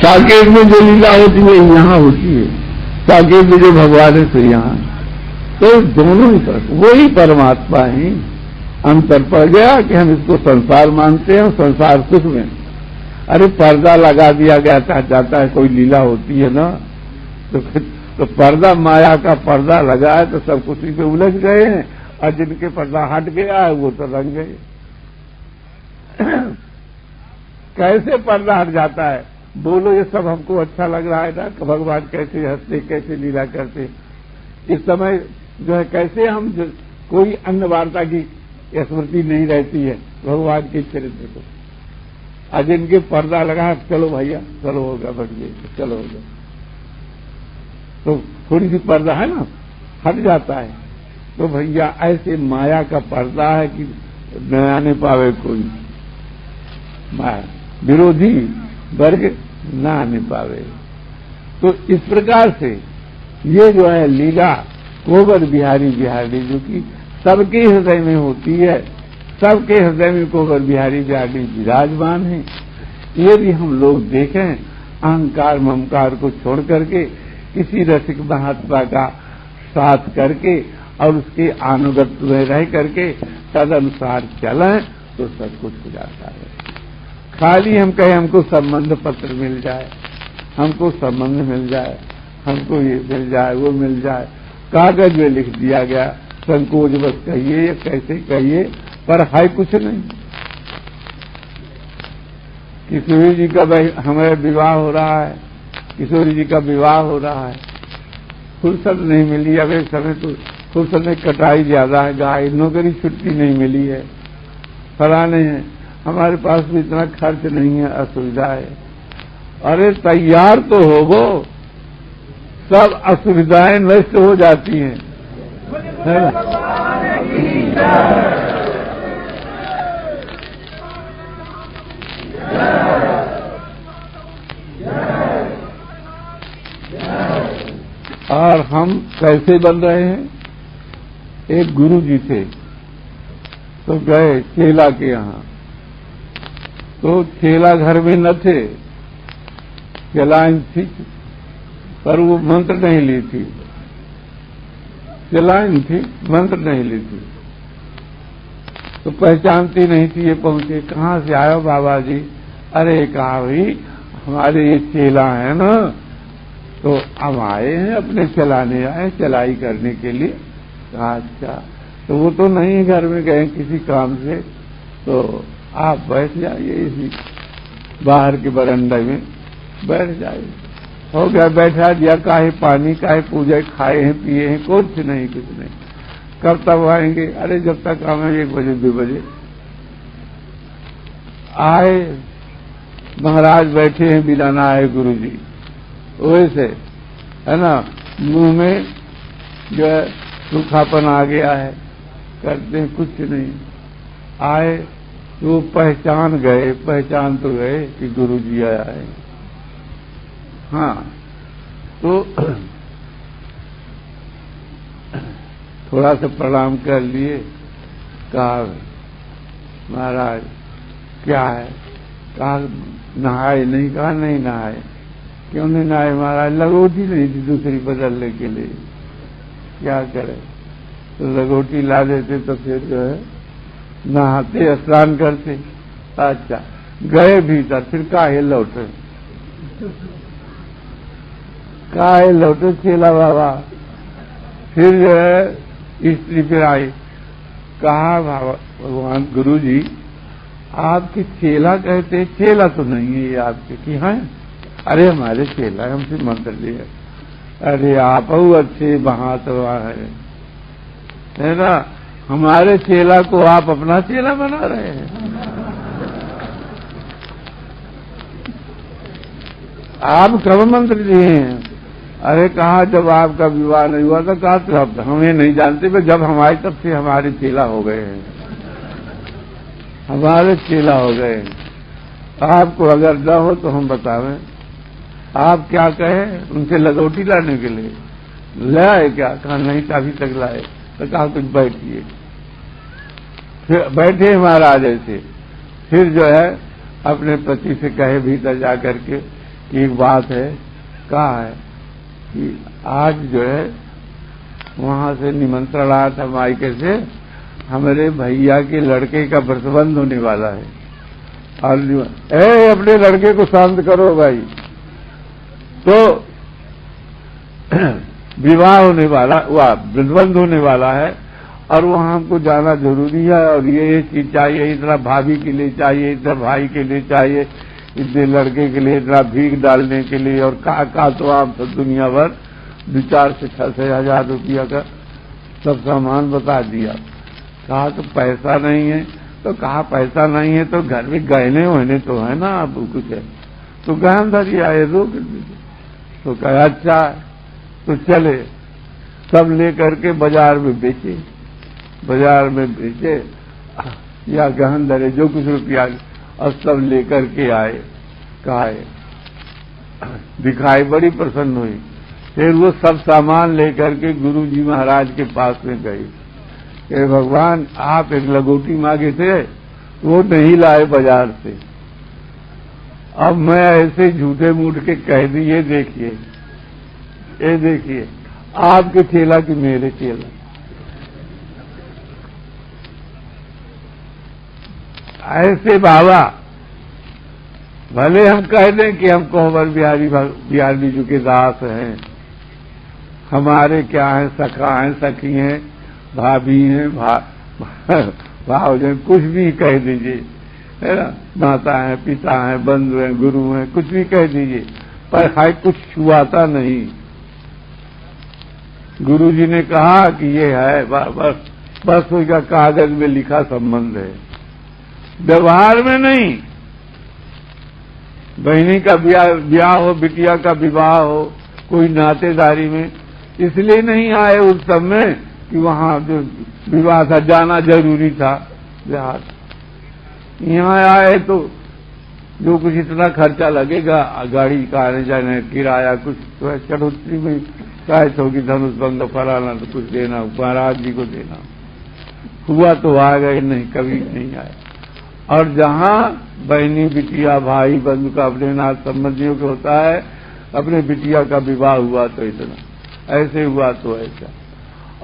साकेत में जो लीला होती है यहाँ होती है, साकेत में जो भगवान है तो यहाँ। तो दोनों ही पर वही परमात्मा ही अंतर पड़ गया कि हम इसको संसार मानते हैं, संसार सुख में। अरे पर्दा लगा दिया गया जाता है, कोई लीला होती है ना, तो पर्दा माया का पर्दा लगा है तो सब उसी पे उलझ गए हैं, और जिनके पर्दा हट गया है वो तो रंग गए। कैसे पर्दा हट जाता है? बोलो, ये सब हमको अच्छा लग रहा है ना कि भगवान कैसे हंसते, कैसे लीला करते। इस समय जो है कैसे हम कोई अन्य वार्ता की स्मृति नहीं रहती है भगवान के चरित्र को। आज इनके पर्दा लगा, चलो भैया चलो होगा, बढ़ गए चलो होगा, तो थोड़ी सी पर्दा है ना हट जाता है। तो भैया ऐसे माया का पर्दा है कि न आने पावे कोई, माया विरोधी वर्ग न आने पावे। तो इस प्रकार से ये जो है लीला कोवर बिहारी बिहारी जो कि सबके हृदय में होती है, सबके हृदय में कोवर बिहारी बिहारी विराजमान है। ये भी हम लोग देखें, अहंकार ममकार को छोड़ करके किसी रसिक महात्मा का साथ करके और उसके अनुगत्य में रह करके तदनुसार चलें तो सब कुछ हो जाता है। खाली हम कहें हमको संबंध पत्र मिल जाए, हमको संबंध मिल जाए, हमको ये मिल जाए, वो मिल जाए, कागज में लिख दिया गया, संकोच बस कहिए या कैसे कहिए, पर है कुछ नहीं। किशोरी जी का हमारे विवाह हो रहा है, किशोरी जी का विवाह हो रहा है, फुर्सत नहीं मिली। अब इस समय तो फुर्सत में कटाई ज्यादा है, गाय नौकरी छुट्टी नहीं मिली है, फलाने हैं, हमारे पास भी इतना खर्च नहीं है, असुविधा है। अरे तैयार तो हो वो, सब असुविधाएं नष्ट हो जाती हैं, है ना? और हम कैसे बन रहे हैं? एक गुरु जी थे, तो गए चेला के यहाँ, तो चेला घर में न थे, चेलाइन थी पर वो मंत्र नहीं ली थी, चेलाइन थी मंत्र नहीं ली थी, तो पहचानती नहीं थी। ये पहुंचे, कहाँ से आयो बाबा जी? अरे कहा भाई हमारे ये चेला है ना, तो हम आए हैं, अपने चलाने आए, चलाई करने के लिए। कहा अच्छा, तो वो तो नहीं घर में गए किसी काम से, तो आप बैठ जाइए इसी बाहर के बरंडे में बैठ जाइए। हो गया, बैठा दिया, काहे पानी काहे पूजा, खाए हैं पिए हैं, कुछ नहीं कुछ नहीं। कब तक आएंगे? अरे जब तक आवे 1 बजे 2 बजे। आए, महाराज बैठे हैं, बिना ना आए गुरु जी, वैसे है ना, मुंह में जो है सूखापन आ गया है, करते हैं कुछ नहीं। आए तो पहचान गए, पहचान तो गए कि गुरु जी आया है। हाँ, तो थोड़ा सा प्रणाम कर लिए, कहा महाराज क्या है? कहा नहाए नहीं? कहा नहीं नहाए। क्यों नहीं नहाए महाराज? लगोटी नहीं थी दूसरी बदलने के लिए, क्या करे? तो लगोटी ला देते तो फिर जो है नहाते, स्नान करते। अच्छा, गए भीतर, फिर काहे लौटे? काहे लौटे चेला बाबा? फिर जो है स्त्री फिर आई, कहा भगवान गुरु जी आपके चेला कहते, चेला तो नहीं है ये आपके, कि हैं? अरे हमारे चेला, हमसे मंत्र लिए। अरे आप अच्छे महात्मा है ना, हमारे चेला को आप अपना चेला बना रहे हैं। आप कब मंत्र दिए हैं? अरे कहा जब आपका विवाह नहीं हुआ था। कहा तो हम ये नहीं जानते, पर जब हमारे तब से हमारे चेला हो गए हैं, हमारे चेला हो गए। आपको अगर न हो तो हम बतावें। आप क्या कहें? उनसे लगौटी लाने के लिए ले आए क्या? कहा नहीं, काफी तक लाए। तो कहा कुछ बैठिए। फिर बैठे महाराज ऐसे, फिर जो है अपने पति से कहे भीतर जा करके कि एक बात है, कहा है कि आज जो है वहां से निमंत्रण आया था मायके से, हमारे भैया के लड़के का व्रतबंध होने वाला है और अपने लड़के को शांत करो भाई, तो विवाह होने वाला, व्रतबंध होने वाला है और वहां हमको जाना जरूरी है और ये चीज चाहिए, इतना भाभी के लिए चाहिए, इतना भाई के लिए चाहिए, इतने लड़के के लिए इतना भीख डालने के लिए, और का तो आप दुनिया भर 2-4 से 6 हजार रुपया का सब सामान बता दिया। कहा तो पैसा नहीं है, तो कहा पैसा नहीं है तो घर में गहने वहने तो है ना, आप कुछ है तो गहन धरी आए रोक दीजिए। तो कहा अच्छा, तो चले सब ले करके बाजार में बेचे, बाजार में बेचे या गहन धरे जो कुछ रुपया, और सब लेकर के आए, कहा दिखाई, बड़ी प्रसन्न हुई। फिर वो सब सामान लेकर के गुरु जी महाराज के पास में गई कि भगवान आप एक लगोटी मांगे थे, वो नहीं लाए बाजार से, अब मैं ऐसे झूठे मूठ के कह दी, ये देखिए आपके चेला कि मेरे चेला। ऐसे बाबा भले हम कह दें कि हम कोहबर बिहारी बिजू के दास हैं, हमारे क्या हैं, सखा हैं, सखी हैं, भाभी हैं, भावजन, कुछ भी कह दीजिए, है ना, माता है, पिता है, बंधु हैं, गुरु हैं, कुछ भी कह दीजिए, पर हाय कुछ छुआता नहीं। गुरु जी ने कहा कि ये है, बस उसका कागज में लिखा संबंध है, व्यवहार में नहीं। बहनी का ब्याह हो, बिटिया का विवाह हो, कोई नातेदारी में, इसलिए नहीं आए उस समय कि वहां जो विवाह था जाना जरूरी था बिहार। यहाँ आए तो जो कुछ इतना खर्चा लगेगा, गाड़ी का आने जाने किराया, कुछ तो चढ़ोतरी में शायद होगी, धनुष भंग फलाना तो कुछ देना, महाराज जी को देना, हुआ तो आ गए, नहीं कभी नहीं आए। और जहां बहनी बिटिया भाई बंधु का अपने नाथ संबंधियों को होता है, अपने बिटिया का विवाह हुआ तो इतना, ऐसे हुआ तो ऐसा।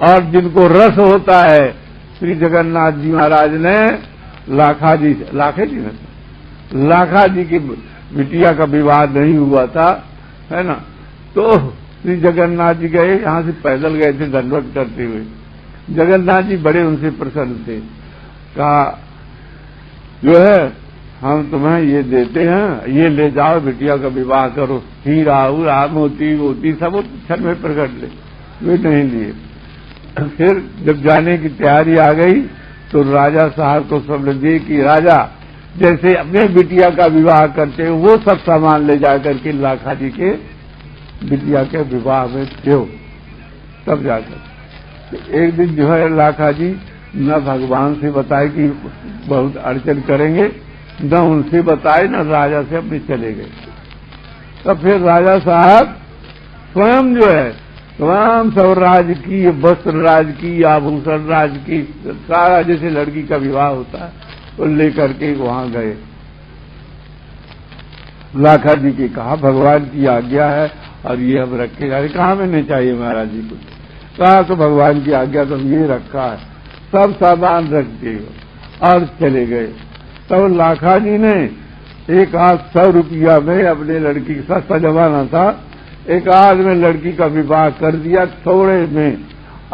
और जिनको रस होता है, श्री जगन्नाथ जी महाराज ने लाखा जी की बिटिया का विवाह नहीं हुआ था, है ना, तो श्री जगन्नाथ जी गए, यहां से पैदल गए थे दंडवत करते हुए। जगन्नाथ जी बड़े उनसे प्रसन्न थे, कहा जो है हम तुम्हें ये देते हैं, ये ले जाओ, बिटिया का विवाह करो, हीरा मोती वोती सब क्षण में प्रकट ले। वे नहीं लिए। फिर जब जाने की तैयारी आ गई तो राजा साहब को सबने दी कि राजा जैसे अपने बिटिया का विवाह करते हैं, वो सब सामान ले जा करके लाखा जी के बिटिया के विवाह में दो। तब जाकर एक दिन जो है लाखा जी न भगवान से बताए कि बहुत अड़चन करेंगे, न उनसे बताए, न राजा से अपने चले गए। तब फिर राजा साहब स्वयं जो है तमाम सब राज की, वस्त्र राज की, आभूषण राज की, सारा जैसे लड़की का विवाह होता है वो लेकर के वहां गए। लाखा जी की कहा भगवान की आज्ञा है और ये हम रखेगा। कहा में नहीं चाहिए महाराज जी को, कहा तो भगवान की आज्ञा तो ये रखा है, सब सामान रख दिए और चले गए। तब लाखा जी ने एक आध 100 रुपया में अपने लड़की के साथ, जमाना था, एक आध में लड़की का विवाह कर दिया थोड़े में,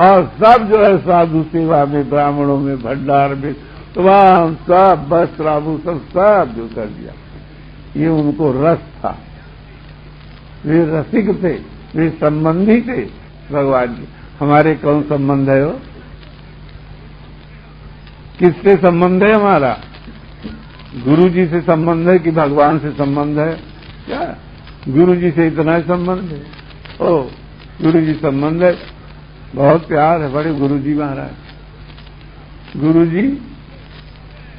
और सब जो है साधु सेवा में, ब्राह्मणों में, भंडार में, तमाम सब वस्त्र आभूषण सब जो कर दिया। ये उनको रस था, वे रसिक थे, वे संबंधी थे भगवान के। हमारे कौन संबंध है? वो किससे संबंध है हमारा? गुरु जी से संबंध है कि भगवान से संबंध है? क्या गुरु जी से इतना ही संबंध है? ओ गुरु जी संबंध है, बहुत प्यार है, बड़े गुरु जी महाराज। गुरु जी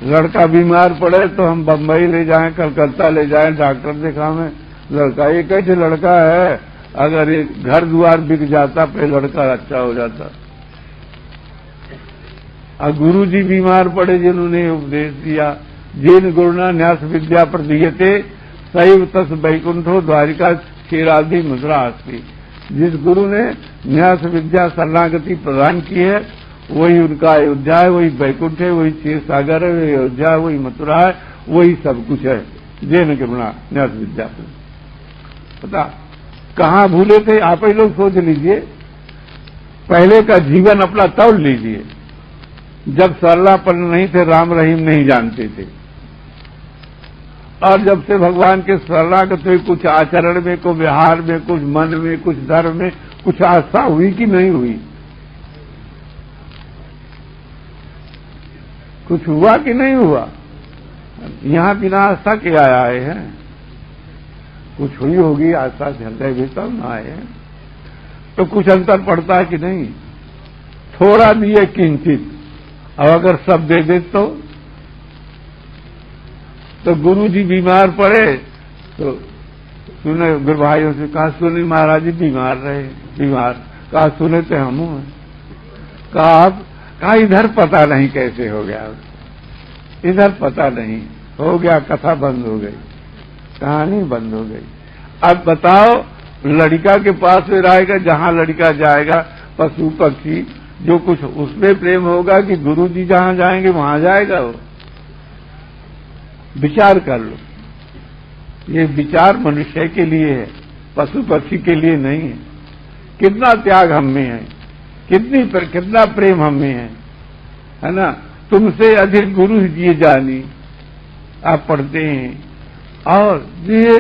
लड़का बीमार पड़े तो हम बम्बई ले जाएं, कलकत्ता ले जाएं, डॉक्टर दिखावें, लड़का ये कैसे लड़का है, अगर ये घर द्वार बिक जाता फिर लड़का अच्छा हो जाता। और गुरु जी बीमार पड़े, जिन्होंने उपदेश दिया, जिन गुरुना न्यास विद्या प्रदीयते सैव तस् वैकुंठो द्वारिका क्षीराधि मुद्रा अस्ति। जिस गुरु ने न्यास विद्या शरणागति प्रदान की है वही उनका अयोध्या है, वही वैकुंठ है, वही क्षीर सागर है, वही अयोध्या है, वही मथुरा है, वही सब कुछ है। जैन कृपणा न्यास विद्या पता कहाँ भूले थे आप ही लोग सोच लीजिए। पहले का जीवन अपना तौल लीजिए, जब सरलापन नहीं थे, राम रहीम नहीं जानते थे, और जब से भगवान के शरणागत हुए, कुछ आचरण में, कुछ व्यवहार में, कुछ मन में, कुछ धर्म में कुछ आस्था हुई कि नहीं हुई? कुछ हुआ कि नहीं हुआ? यहां बिना आस्था के आए हैं, कुछ हुई होगी आस्था से, हृदय भी तब न आए हैं। तो कुछ अंतर पड़ता है कि नहीं? थोड़ा दिए किंचित, अब अगर सब दे दे तो गुरु जी बीमार पड़े तो सुने, गुरु भाइयों से कहा सुने महाराज जी बीमार रहे, बीमार, कहा सुने थे हम, कहा इधर पता नहीं कैसे हो गया, इधर पता नहीं हो गया, कथा बंद हो गई, कहानी बंद हो गई। अब बताओ, लड़का के पास में रहेगा, जहां लड़का जाएगा, पशु पक्षी जो कुछ उसमें प्रेम होगा कि गुरु जी जहां जाएंगे वहां जाएगा वो? विचार कर लो, ये विचार मनुष्य के लिए है, पशु पक्षी के लिए नहीं है। कितना त्याग हम में है, कितना प्रेम हम में है ना? तुमसे अधिक गुरु जी जानी, आप पढ़ते हैं। और ये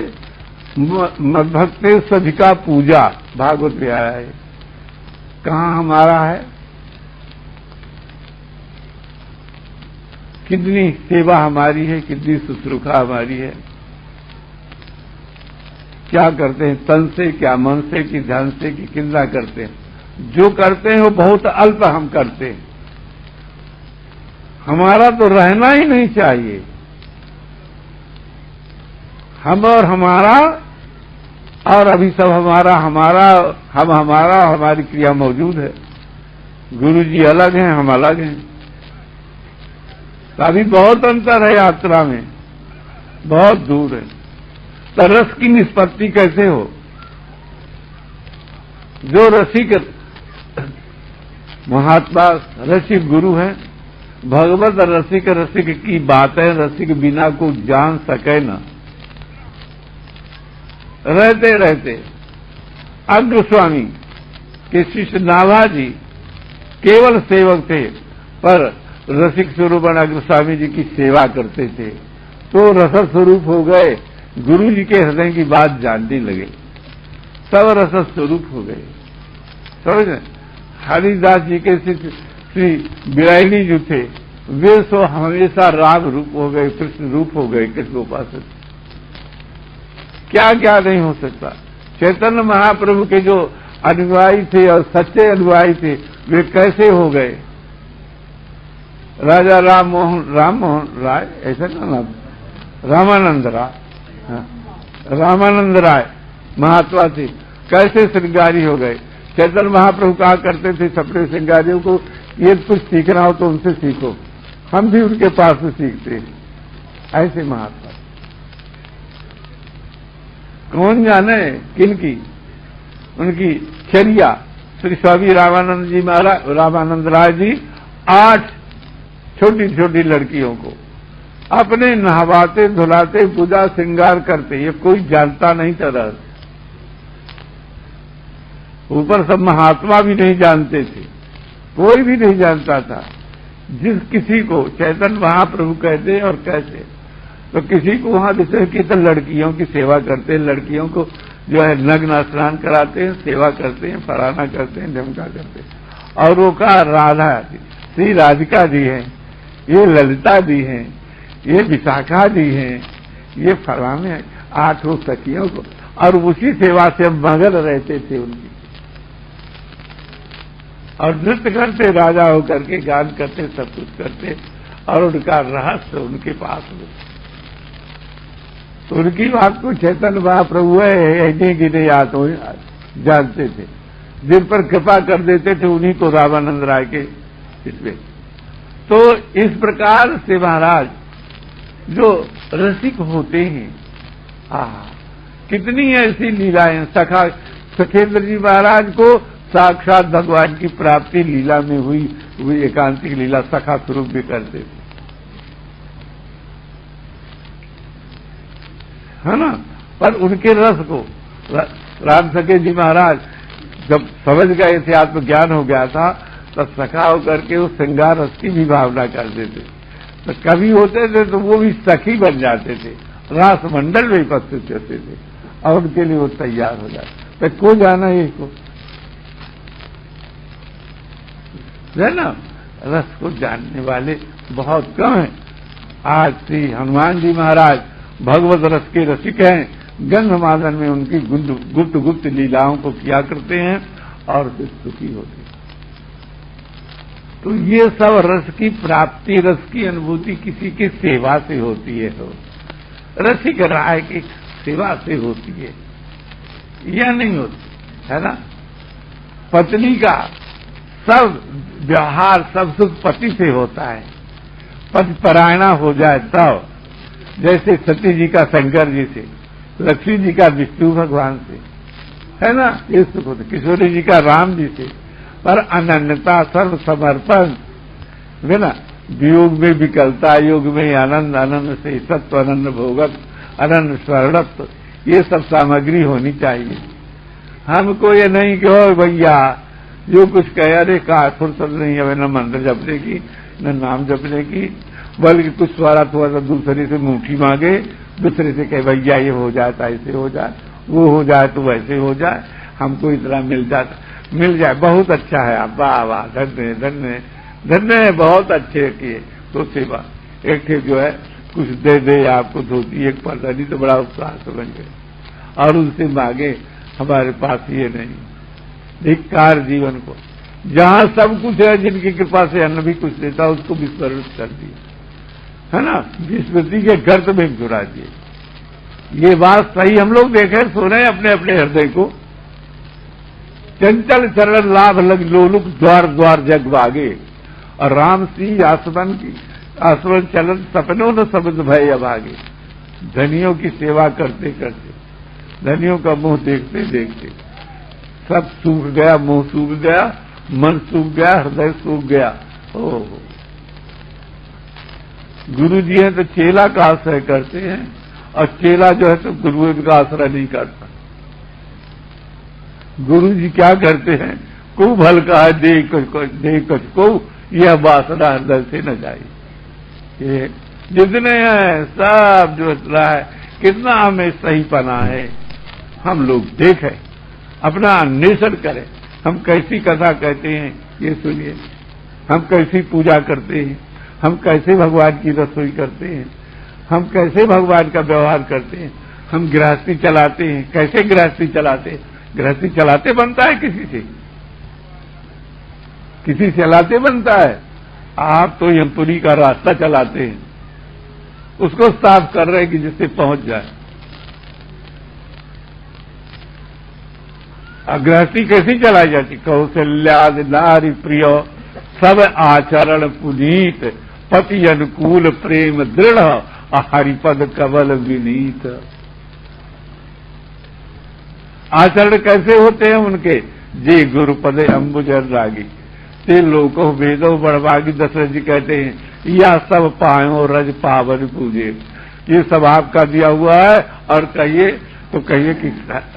मद्भक्ते सभिका पूजा भागवत में आया है, कहाँ हमारा है? कितनी सेवा हमारी है, कितनी शुश्रूषा हमारी है, क्या करते हैं तन से, क्या मन से, कि ध्यान से, कि कितना करते हैं? जो करते हैं वो बहुत अल्प हम करते हैं। हमारा तो रहना ही नहीं चाहिए, हम और हमारा, और अभी सब हमारा हम हमारा, हमारी क्रिया मौजूद है। गुरु जी अलग हैं, हम अलग हैं। अभी बहुत अंतर है, यात्रा में बहुत दूर है। तो रस की निष्पत्ति कैसे हो? जो रसिक महात्मा रसिक गुरु हैं, भगवत रसिक की बातें रसिक बिना को जान सके न। रहते रहते अग्र स्वामी के शिष्य नाभा जी केवल सेवक थे, पर रसिक स्वरूप अग्र स्वामी जी की सेवा करते थे, तो रस स्वरूप हो गए। गुरु जी के हृदय की बात जानने लगे, सब रस स्वरूप हो गए। समझ? हरिदास जी के शिष्य श्री बिरायली जो थे, वे सो हमेशा राम रूप हो गए, कृष्ण रूप हो गए, कृष्ण उपासक। क्या क्या नहीं हो सकता। चैतन्य महाप्रभु के जो अनुयायी थे और सच्चे अनुयायी थे, वे कैसे हो गए? राजा राम मोहन राय, ऐसा ना नाम, रामानंद राय, रामानंद राय महात्मा थे, कैसे श्रृंगारी हो गए। चैतन्य महाप्रभु कहा करते थे सपने श्रृंगारियों को, ये कुछ सीखना हो तो उनसे सीखो, हम भी उनके पास से सीखते हैं। ऐसे महात्मा कौन जाने किनकी उनकी चर्या। श्री स्वामी रामानंद जी महाराज, रामानंद राय जी 8 छोटी छोटी लड़कियों को अपने नहवाते धुलाते पूजा श्रृंगार करते, ये कोई जानता नहीं था। ऊपर सब महात्मा भी नहीं जानते थे, कोई भी नहीं जानता था। जिस किसी को चैतन्य महाप्रभु कहते और कैसे, तो किसी को वहां विषय की तो लड़कियों की सेवा करते हैं, लड़कियों को जो है नग्न स्नान कराते हैं, सेवा करते हैं, फराना करते हैं, झमका करते हैं। और वो का राधा श्री राधिका जी हैं, ये ललिता जी हैं, ये विशाखा जी हैं, ये फलाने 8 सखियों को, और उसी सेवा से मगन रहते थे उनकी। और नृत्य करते, राजा होकर के गान करते, सब कुछ करते, और उनका रहस्य उनके पास में। तो उनकी बात को चैतन्य महाप्रभु ऐसे गिने याद हो जानते थे, जिन पर कृपा कर देते थे उन्हीं को रामानंद राय के इसमें। तो इस प्रकार से महाराज जो रसिक होते हैं, कितनी ऐसी लीलाएं। सखेंद्र जी महाराज को साक्षात भगवान की प्राप्ति लीला में हुई एकांतिक लीला सखा स्वरूप भी करते थे, है ना। पर उनके रस को राम सखे जी महाराज जब समझ गए थे, आत्मज्ञान हो गया था, तब सखा होकर के उस श्रृंगार रस की भी भावना करते थे। तो कवि होते थे तो वो भी सखी बन जाते थे, रास मंडल में उपस्थित होते थे और उनके लिए वो तैयार हो जाते। तो को जाना इसको, है ना। रस को जानने वाले बहुत कम हैं। आज श्री हनुमान जी महाराज भगवत रस के रसिक हैं, गंधमादन में उनकी गुप्त गुप्त लीलाओं को किया करते हैं और उससे सुखी होते हैं। तो ये सब रस की प्राप्ति, रस की अनुभूति किसी की सेवा से होती है, तो रसिक राय की सेवा से होती है, यह नहीं होती, है ना। पत्नी का सब व्यवहार सब सुख पति से होता है, पति परायणा हो जाए तब, जैसे सती जी का शंकर जी से, लक्ष्मी जी का विष्णु भगवान से, है ना, ये सुख होता। किशोरी जी का राम जी से। पर अनन्यता, सर्व समर्पण, है ना, वियोग में विकलता, योग में आनंद, आनंद से सत्व, अनंत भोगत, अनंत स्वर्णत्व, ये सब सामग्री होनी चाहिए। हमको ये नहीं कि हो भैया जो कुछ कहे, अरे का फुर्सत नहीं है न मंत्र जपने की न नाम जपने की, बल्कि कुछ थोड़ा सा दूसरे से मुट्ठी मांगे, दूसरे से कहे भैया ये हो जाए तो ऐसे हो जाए, वो हो जाए तो वैसे हो जाए, हमको इतना मिल जाए बहुत अच्छा है। आप वाह वाह, धन्य धन्य धन्य, बहुत अच्छे किए। तो सेवा एक जो है कुछ दे आपको धोती एक पर्दा, नहीं तो बड़ा उत्साह से बन गए, और उनसे मांगे हमारे पास ये नहीं। धिक्कार जीवन को, जहां सब कुछ है, जिनकी कृपा से अन्न भी कुछ देता उसको विस्मृत कर दिया, है ना, विस्मृति के गर्त में घुरा दिए। ये बात सही हम लोग देखे सुने अपने अपने हृदय को। चंचल चरण लाभ लग लोलुक, द्वार द्वार जग भागे, और राम सी आसवन चलन सपनों न शब्द भय अभागे। धनियों की सेवा करते करते, धनियों का मुंह देखते देखते सब सूख गया, मुंह सूख गया, मन सूख गया, हृदय सूख गया। ओह, गुरु जी हैं तो चेला का आश्रय करते हैं, और चेला जो है तो गुरु का आश्रय नहीं करता। गुरु जी क्या करते हैं, को भल का है देख को, यह वासना हृदय से न जाए। ये जितने हैं सब जो रहा है, कितना हमें सही पना है, हम लोग देखें, अपना अन्वेषण करें। हम कैसी कथा कहते हैं ये सुनिए, हम कैसी पूजा करते हैं, हम कैसे भगवान की रसोई करते हैं, हम कैसे भगवान का व्यवहार करते हैं, हम गृहस्थी चलाते हैं, कैसे गृहस्थी चलाते हैं। गृहस्थी चलाते बनता है किसी से चलाते बनता है। आप तो यमपुरी का रास्ता चलाते हैं, उसको साफ कर रहे हैं कि जिससे पहुंच जाए। गृहस्थी कैसी चलाई जाती, कौशल्यादि नारी प्रिय, सब आचरण पुनीत, पति अनुकूल प्रेम दृढ़, हरिपद कवल विनीत। आचरण कैसे होते हैं उनके, जे गुरुपद अंबुजर रागी, ते लोको वेदो बड़वागी। दशरथ जी कहते हैं, यह सब पायो रज पावन पूजे। ये सब आपका दिया हुआ है, और कहिए तो कहिए कि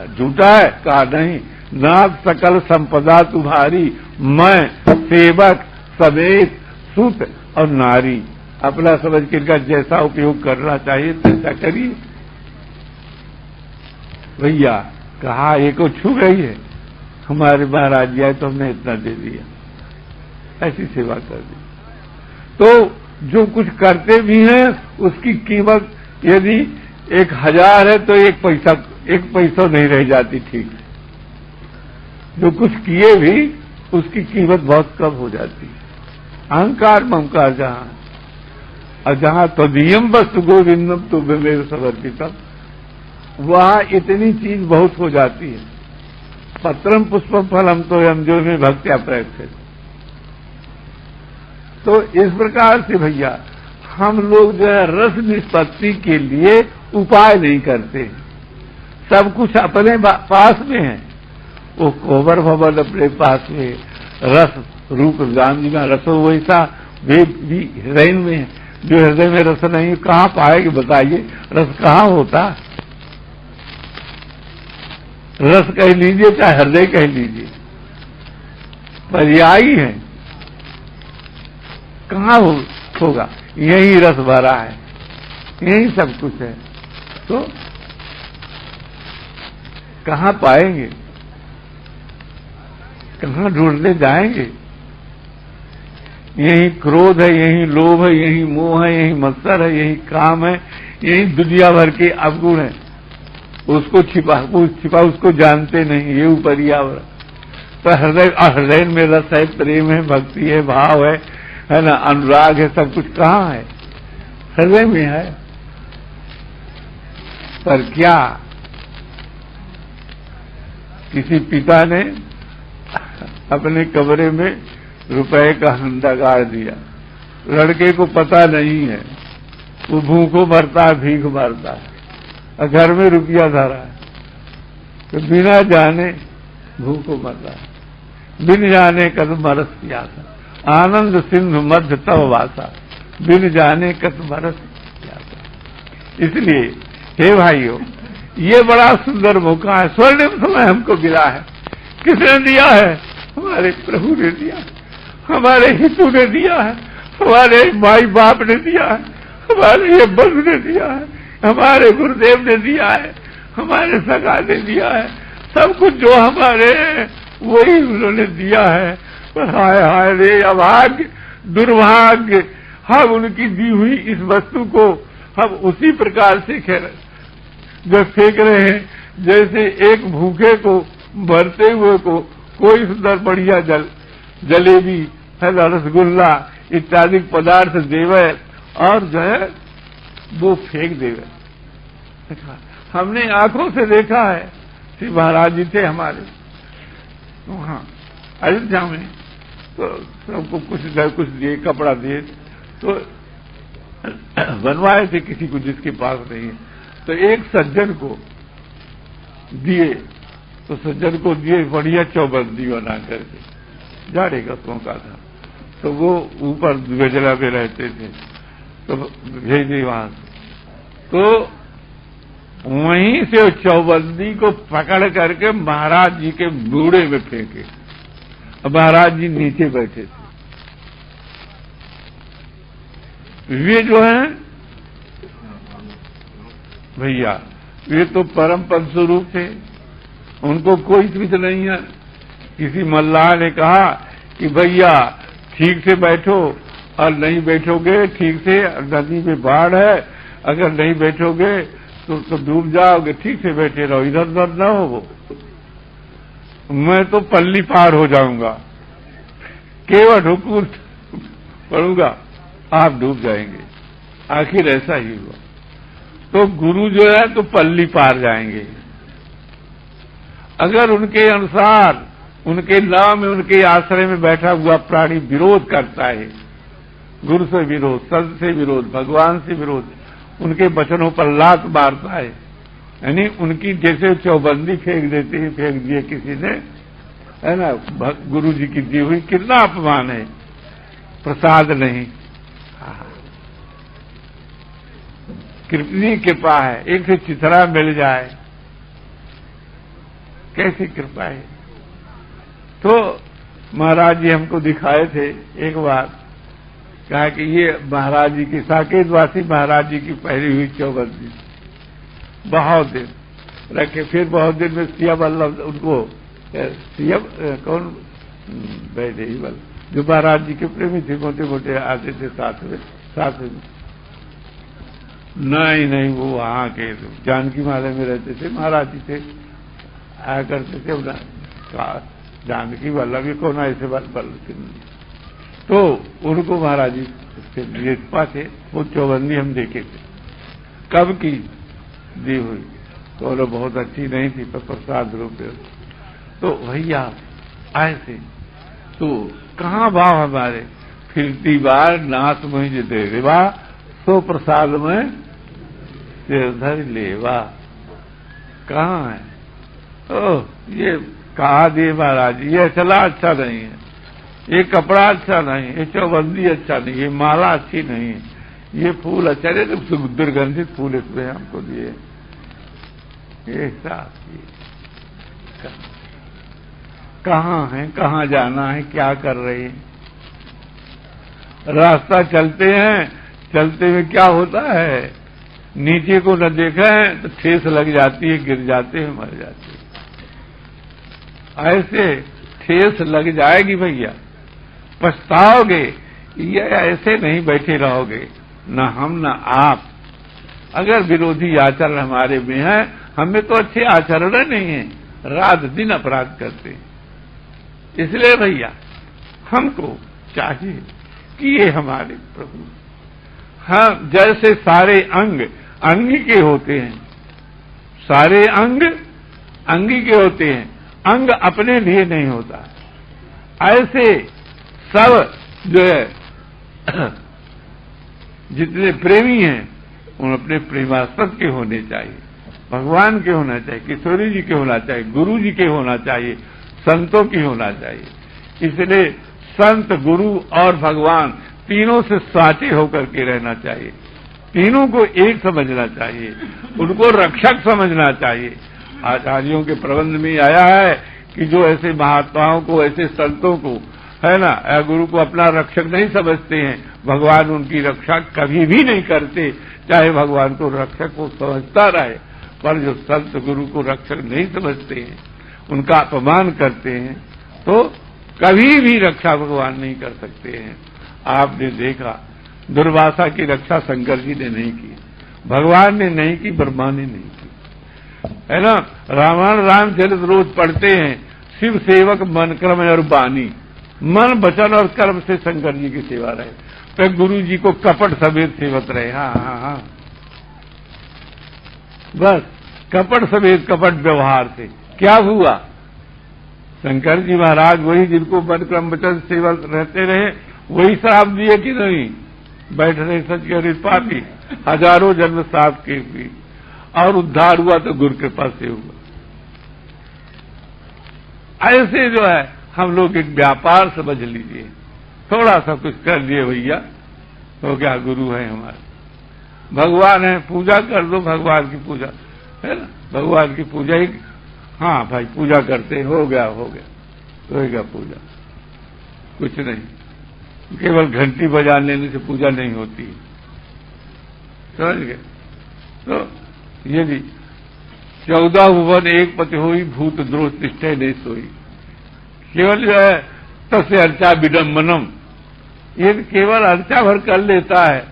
झूठा है, कहा नहीं। नाथ सकल संपदा तुम्हारी, मैं सेवक समेत सुत और नारी। अपना समझ के इनका जैसा उपयोग करना चाहिए तैसा करिए। भैया कहा एक को छू गई है, हमारे महाराज जी आए तो हमने इतना दे दिया, ऐसी सेवा कर दी। तो जो कुछ करते भी हैं उसकी कीमत यदि 1000 है तो एक पैसा नहीं रह जाती ठीक से। जो कुछ किए भी उसकी कीमत बहुत कम हो जाती है। अहंकार ममकार जहां, और जहां तदीयम वस्तु गोविंदम तो मेरे समर्पितम, वहां इतनी चीज बहुत हो जाती है। पत्रम पुष्पम फलम तो हम जो में भक्त्या प्रयत्न। तो इस प्रकार से भैया हम लोग जो है रस निष्पत्ति के लिए उपाय नहीं करते हैं। सब कुछ अपने पास में है। वो कोबर भवन अपने पास में, रस रूप गांधी में रस वैसा वे भी हृदय में है। जो हृदय में रस नहीं कहाँ पाएगी बताइए? रस कहाँ होता? रस कह लीजिए चाहे हृदय कह लीजिए, पर्यायी है। कहाँ होगा? यही रस भरा है, यही सब कुछ है। तो कहाँ पाएंगे? कहाँ ढूंढने जाएंगे? यही क्रोध है, यही लोभ है, यही मोह है, यही मत्सर है, यही काम है, यही दुनिया भर के अवगुण है। उसको छिपा उसको जानते नहीं, ये पर्यावरण। तो हृदय में रस है, प्रेम है, भक्ति है, भाव है ना, अनुराग है, सब कुछ कहाँ है? हृदय में है। पर क्या किसी पिता ने अपने कमरे में रुपए का हंडा गाड़ दिया, लड़के को पता नहीं है, वो भूखों मरता है, भीख मारता है, और घर में रुपया धरा है, तो बिना जाने भूखों मर रहा है। बिन जाने कद मरस प्यासा, आनंद सिंधु मध्य तव वासा, बिन जाने कद मरस प्यासा। इसलिए हे भाइयों, ये बड़ा सुंदर मौका है, स्वर्णिम समय हमको मिला है। किसने दिया है? हमारे प्रभु ने दिया, हमारे हितू ने दिया है, हमारे माई बाप ने दिया है, हमारे ये बंधु ने दिया है, हमारे गुरुदेव ने दिया है, हमारे सगा ने दिया है। सब कुछ जो हमारे वही उन्होंने दिया है। पर हाय हाय रे अभाग्य, दुर्भाग्य, हम उनकी दी हुई इस वस्तु को हम उसी प्रकार से जब फेंक रहे हैं जैसे एक भूखे को, मरते हुए को कोई सुंदर बढ़िया जलेबी है, रसगुल्ला इत्यादि पदार्थ देवे और जो है वो फेंक देवे। हमने आंखों से देखा है। श्री महाराज जी थे हमारे वहां अयोध्या में, तो सबको कुछ दिए, कपड़ा दिए, तो बनवाए थे किसी को जिसके पास नहीं है। तो एक सज्जन को दिए, तो सज्जन को दिए बढ़िया चौबंदी बना करके, जाड़े का का था, तो वो ऊपर गजला पे रहते थे, तो भेजे वहां से। तो वहीं से चौबंदी को पकड़ करके महाराज जी के बूढ़े में फेंके। महाराज जी नीचे बैठे थे। वे जो हैं भैया, वे तो परम पद स्वरूप थे, उनको कोई कुछ नहीं है। किसी मल्लाह ने कहा कि भैया ठीक से बैठो, और नहीं बैठोगे ठीक से, नदी में बाढ़ है, अगर नहीं बैठोगे तो डूब जाओगे, ठीक से बैठे रहो, इधर उधर न हो, मैं तो पल्ली पार हो जाऊंगा, केवल हुकूम पढ़ूंगा, आप डूब जाएंगे। आखिर ऐसा ही हुआ। तो गुरु जो है तो पल्ली पार जाएंगे। अगर उनके अनुसार, उनके नाम में, उनके आश्रय में बैठा हुआ प्राणी विरोध करता है, गुरु से विरोध, संत से विरोध, भगवान से विरोध, उनके वचनों पर लात मारता है, यानी उनकी जैसे चौबंदी फेंक देते हैं, फेंक दिए किसी ने, है ना, गुरु जी की दी हुई, कितना अपमान है। प्रसाद नहीं, कितनी कृपा है, एक से चिथरा मिल जाए, कैसी कृपा है। तो महाराज जी हमको दिखाए थे एक बार, कहा कि ये महाराज जी की, साकेतवासी महाराज जी की पहली हुई चौबंदी, बहुत दिन रखे। फिर बहुत दिन में सिया वल्लभ उनको, सिया कौन बैठे ही बल, जो महाराज जी के प्रेमी थे, मोटे मोटे आते थे साथ में। नहीं, वो वहां के जानकी माले में रहते थे, महाराज जी थे, आया करते थे, जानकी वल्लभ भी कौन ऐसे बल। तो उनको महाराज जी से लिए थे, वो चौबंदी हम देखे थे। कब की दी हुई, तो वो बहुत अच्छी नहीं थी, पर प्रसाद रूप। तो भैया ऐसे तो कहाँ भाव हमारे, फिरती बार नाथ मुझे दे देवा, सो प्रसाद में सिरधर लेवा। कहाँ है? ओह, ये कहा दे महाराज, ये चला अच्छा नहीं है, ये कपड़ा अच्छा नहीं, ये चौबंदी अच्छा नहीं, ये माला अच्छी नहीं है, ये फूल अच्छा नहीं, तो दुर्गंधित फूल इसमें हमको दिए। ऐसा कहाँ है, कहाँ जाना है, क्या कर रहे हैं? रास्ता चलते हैं, चलते हुए क्या होता है, नीचे को न देखें तो ठेस लग जाती है, गिर जाते हैं, मर जाते हैं। ऐसे ठेस लग जाएगी भैया, पछताओगे। ये ऐसे नहीं बैठे रहोगे, न हम न आप। अगर विरोधी आचरण हमारे में है, हमें तो अच्छे आचरण नहीं है, रात दिन अपराध करते हैं। इसलिए भैया हमको चाहिए कि ये हमारे प्रभु, हाँ, जैसे सारे अंग अंगी के होते हैं, सारे अंग अंगी के होते हैं, अंग अपने लिए नहीं होता, ऐसे सब जो है जितने प्रेमी हैं उन अपने प्रेमास्पद के होने चाहिए, भगवान के होना चाहिए, किशोरी जी के होना चाहिए, गुरु जी के होना चाहिए, संतों की होना चाहिए। इसलिए संत, गुरु और भगवान तीनों से साटे होकर के रहना चाहिए, तीनों को एक समझना चाहिए, उनको रक्षक समझना चाहिए। आचार्यों के प्रबंध में आया है कि जो ऐसे महात्माओं को, ऐसे संतों को, है ना, गुरु को अपना रक्षक नहीं समझते हैं, भगवान उनकी रक्षा कभी भी नहीं करते, चाहे भगवान को रक्षक को समझता रहे। पर जो संत गुरु को रक्षक नहीं समझते हैं, उनका अपमान करते हैं, तो कभी भी रक्षा भगवान नहीं कर सकते हैं। आपने देखा, दुर्वासा की रक्षा शंकर जी ने नहीं की, भगवान ने नहीं की, ब्रह्मा ने नहीं की, है ना। रामायण रामचरित रोज पढ़ते हैं, शिव सेवक मन कर्म और वाणी, मन वचन और कर्म से शंकर जी की सेवा रहे, फिर गुरु जी को कपट समेत सेवत रहे। हाँ हाँ हाँ, बस कपट समेत कपट व्यवहार से क्या हुआ? शंकर जी महाराज वही जिनको मन क्रम वचन सेवा रहते रहे, वही श्राप दिए कि नहीं? बैठ रहे सच के पापी, हजारों जन्म श्राप के भी, और उद्धार हुआ तो गुरु कृपा से हुआ। ऐसे जो है हम लोग एक व्यापार समझ लीजिए, थोड़ा सा कुछ कर लिए भैया तो क्या गुरु है हमारे, भगवान है, पूजा कर दो, भगवान की पूजा है ना, भगवान की पूजा ही, हाँ भाई पूजा करते, हो गया होगा पूजा, कुछ नहीं, केवल घंटी बजा लेने से पूजा नहीं होती, समझ गए? तो यदि 14 भुवन एक पति हुई, भूत द्रोह तिष्ठे नहीं सोई, केवल जो है तस्य अर्चा विडम्बनम, ये केवल अर्चा भर कर लेता है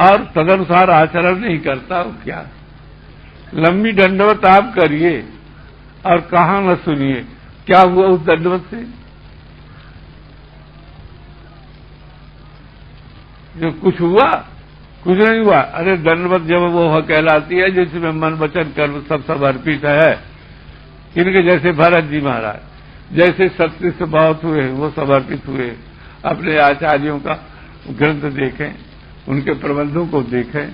और तदनुसार आचरण नहीं करता, क्या लंबी दंडवत आप करिए और कहा न सुनिए, क्या हुआ उस दंडवत से? जो कुछ हुआ? कुछ नहीं हुआ। अरे दंडवत जब वो कहलाती है जिसमें मन वचन कर्म सब समर्पित है, इनके जैसे भरत जी महाराज जैसे सत्य से बहुत हुए, वो समर्पित हुए, अपने आचार्यों का ग्रंथ देखें, उनके प्रबंधों को देखें,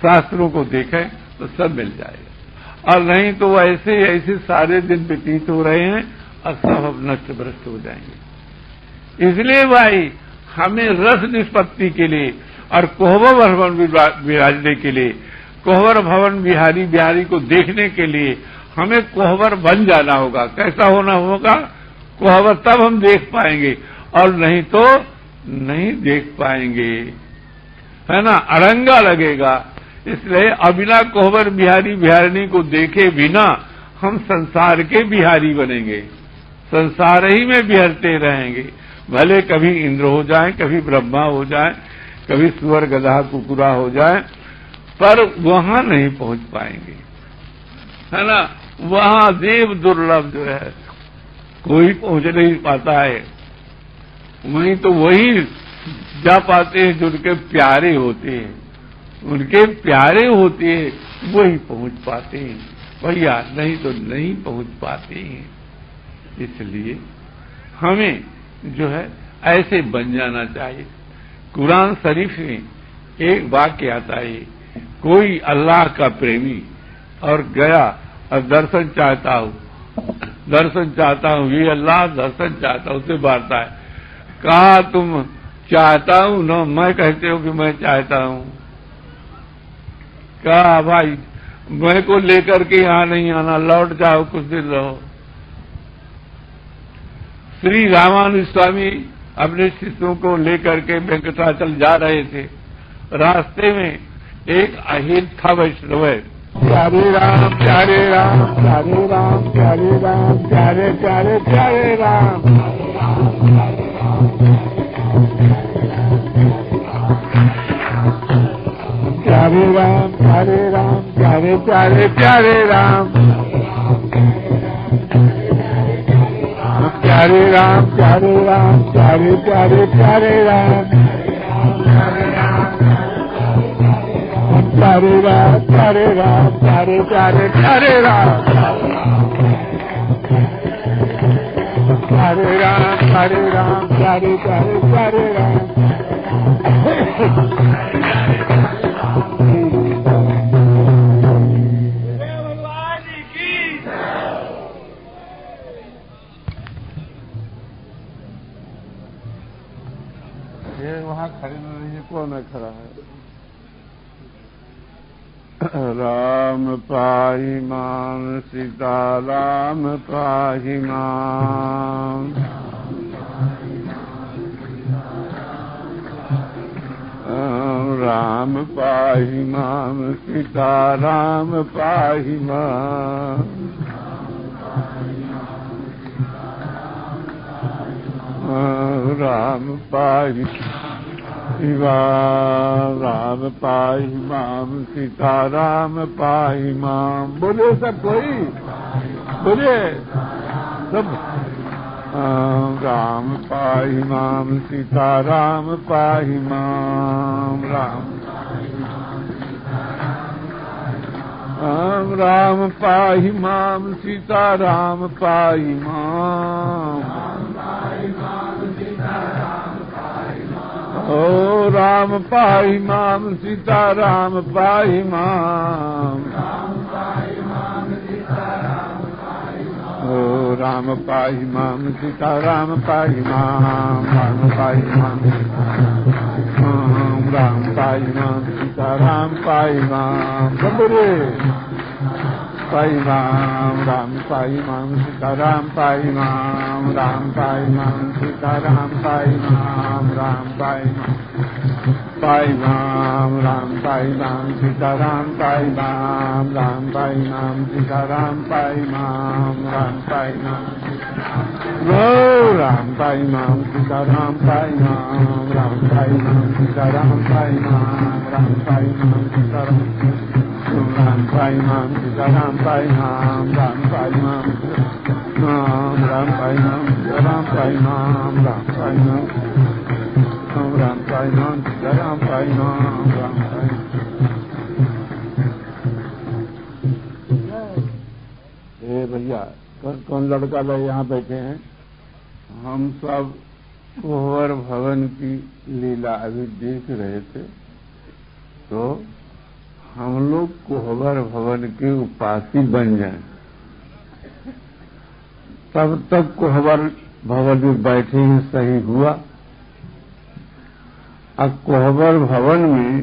शास्त्रों को देखें, तो सब मिल जाएगा। और नहीं तो ऐसे ऐसे सारे दिन व्यतीत हो रहे हैं और सब अब नष्ट भ्रष्ट हो जाएंगे। इसलिए भाई हमें रस निष्पत्ति के लिए और कोहबर भवन विराजने के लिए, कोहबर भवन बिहारी बिहारी को देखने के लिए हमें कोहबर बन जाना होगा। कैसा होना होगा? कोहबर तब हम देख पाएंगे, और नहीं तो नहीं देख पाएंगे, है ना, अड़ंगा लगेगा। इसलिए अबिना कोहबर बिहारी बिहारिणी को देखे बिना हम संसार के बिहारी बनेंगे, संसार ही में बिहरते रहेंगे। भले कभी इंद्र हो जाए, कभी ब्रह्मा हो जाए, कभी सुअर गधा कुकुरा हो जाए, पर वहां नहीं पहुंच पाएंगे, है ना। वहां देव दुर्लभ जो है कोई पहुंच नहीं पाता है, वहीं तो वही जा पाते हैं जो उनके प्यारे होते हैं, उनके प्यारे होते हैं वही पहुंच पाते हैं भैया, नहीं तो नहीं पहुंच पाते हैं। इसलिए हमें जो है ऐसे बन जाना चाहिए। कुरान शरीफ में एक वाक्य आता है, कोई अल्लाह का प्रेमी और गया और दर्शन चाहता हूँ, दर्शन चाहता हूँ, ये अल्लाह दर्शन चाहता हूँ, उसे बांटता है। कहा तुम चाहता हूँ न, मैं कहते हो कि मैं चाहता हूँ। कहा भाई मैं को लेकर के यहाँ नहीं आना, लौट जाओ, कुछ दिन रहो। श्री रामानुज स्वामी अपने शिष्यों को लेकर के वेंकटाचल जा रहे थे। रास्ते में एक अहिर था वैष्णव। प्यारे राम प्यारे राम प्यारे राम प्यारे राम प्यारे प्यारे प्यारे राम, प्यारे राम प्यारे राम प्यारे प्यारे प्यारे राम, प्यारे राम प्यारे राम प्यारे प्यारे प्यारे राम, प्यारे राम प्यारे राम प्यारे प्यारे प्यारे राम, प्यारे राम प्यारे राम प्यारे प्यारे प्यारे राम। ये वहाँ खड़े न रहिए, कौन है खड़ा है? राम पाहि मां सीता राम पाहि मां, राम पाहि मां सीता राम पाहि मां, राम पाहि शिवा राम पाहि मां सीता राम पाहि मां। बोले सब कोई, बोले सब। राम पाहि मां सीता राम पाहि मां, राम राम पाहि मां सीता राम पाहि मां, ओ राम पाहि मां सीता राम पाहि मां, ओ राम पाहि मां सीता राम पाहि मां, राम पाहि मां राम पाहि मां सीता राम पाहि मां, बोले पाहि मां राम पाहि मां सीता राम पाहि मां, राम पाहि मां सीता राम पाहि मां, राम पाहि मां राम पाहि मां सीता राम पाहि मां, राम पाहि मां सीता राम पाहि मां, राम पाहि मां राम पाहि मां सीता राम पाहि मां, राम पाहि मां सीता राम पाहि मां, राम पाहि मां सीता राम पाहि मां सीता राम पाहि मां, राम पाहि मां राम पाहि मां सीता राम पाहि मां, राम पाहि मां राम पाहि मां सीता राम पाहि मां, राम पाहि। ए भैया कौन लड़का लोग यहाँ बैठे हैं? हम सब कोहबर भवन की लीला अभी देख रहे थे, तो हम लोग कोहबर भवन के उपासी बन जाएं, तब तक कोहबर भवन में बैठे ही सही हुआ। अब कोहबर भवन में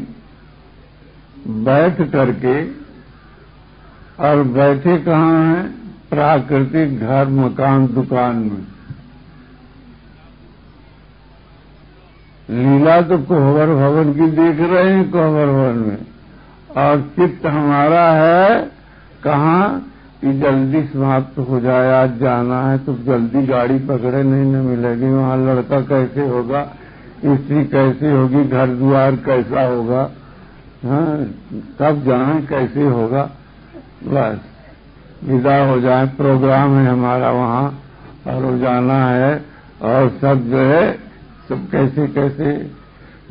बैठ करके, और बैठे कहाँ हैं? प्राकृतिक घर मकान दुकान में। लीला तो कोहबर भवन की देख रहे हैं कोहबर भवन में, और चित्त हमारा है कहाँ कि जल्दी समाप्त हो जाए, आज जाना है तो जल्दी गाड़ी पकड़े, नहीं न मिलेगी, वहाँ लड़का कैसे होगा, स्त्री कैसे होगी, घर द्वार कैसा होगा, हाँ कब जाए कैसे होगा, बस विदा हो जाए। प्रोग्राम है हमारा वहाँ और वो जाना है, और सब जो है सब कैसे कैसे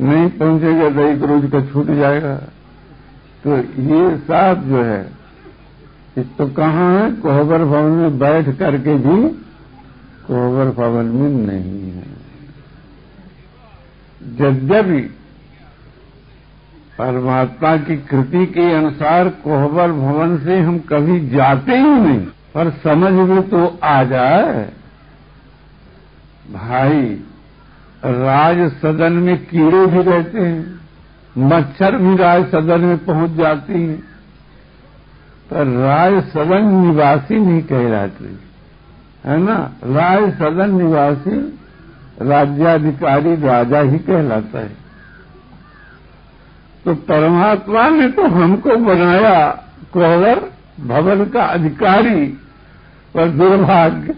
नहीं पहुंचेगा तो एक रोज का छूट जाएगा। तो ये सब जो है इस तो कहाँ है? कोहबर भवन में बैठ करके भी कोहबर भवन में नहीं है। यद्यपि परमात्मा की कृति के अनुसार कोहबर भवन से हम कभी जाते ही नहीं, पर समझ में तो आ जाए। भाई, राज सदन में कीड़े भी रहते हैं, मच्छर भी राज सदन में पहुंच जाती हैं, पर राज सदन निवासी नहीं कहलाते, है ना। राज सदन निवासी राज्याधिकारी राजा ही कहलाता है। तो परमात्मा ने तो हमको बनाया कोहबर भवन का अधिकारी, पर दुर्भाग्य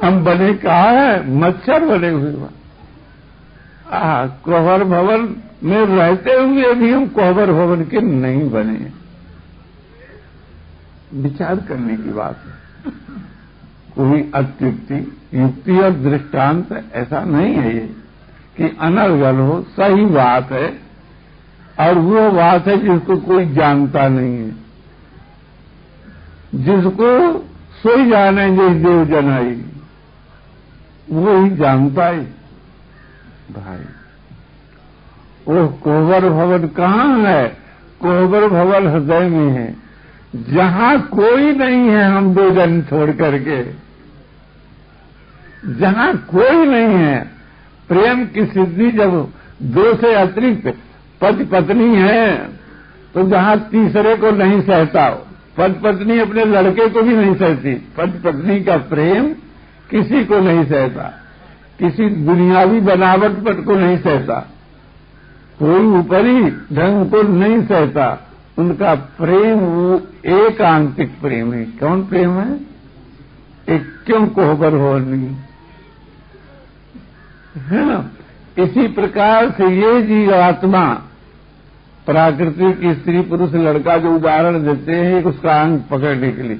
हम बने कहा है, मच्छर बने हुए। कोहबर भवन में रहते हुए भी हम कोहबर भवन के नहीं बने। विचार करने की बात है, कोई अत्युक्ति, युक्ति और दृष्टांत ऐसा नहीं है ये कि अनर्गल हो, सही बात है। और वो बात है जिसको कोई जानता नहीं है, जिसको सोई जाने जिस देव जनाई, वो ही जानता है। भाई, वो कोहबर भवन कहाँ है? कोहबर भवन हृदय में है, जहां कोई नहीं है हम दो जन छोड़ करके, जहां कोई नहीं है। प्रेम की सिद्धि जब दो से अतिरिक्त पति पत्नी है, तो जहां तीसरे को नहीं सहता, पति पत्नी अपने लड़के को भी नहीं सहती, पति पत्नी का प्रेम किसी को नहीं सहता, किसी दुनियावी बनावट पर को नहीं सहता, कोई ऊपरी ढंग को नहीं सहता। उनका प्रेम वो एकांतिक प्रेम है। कौन प्रेम है? एक क्यों कोहबर हो नहीं, है ना। इसी प्रकार से ये जीवात्मा, प्राकृतिक स्त्री पुरुष लड़का जो उदाहरण देते हैं उसका अंग पकड़ने के लिए,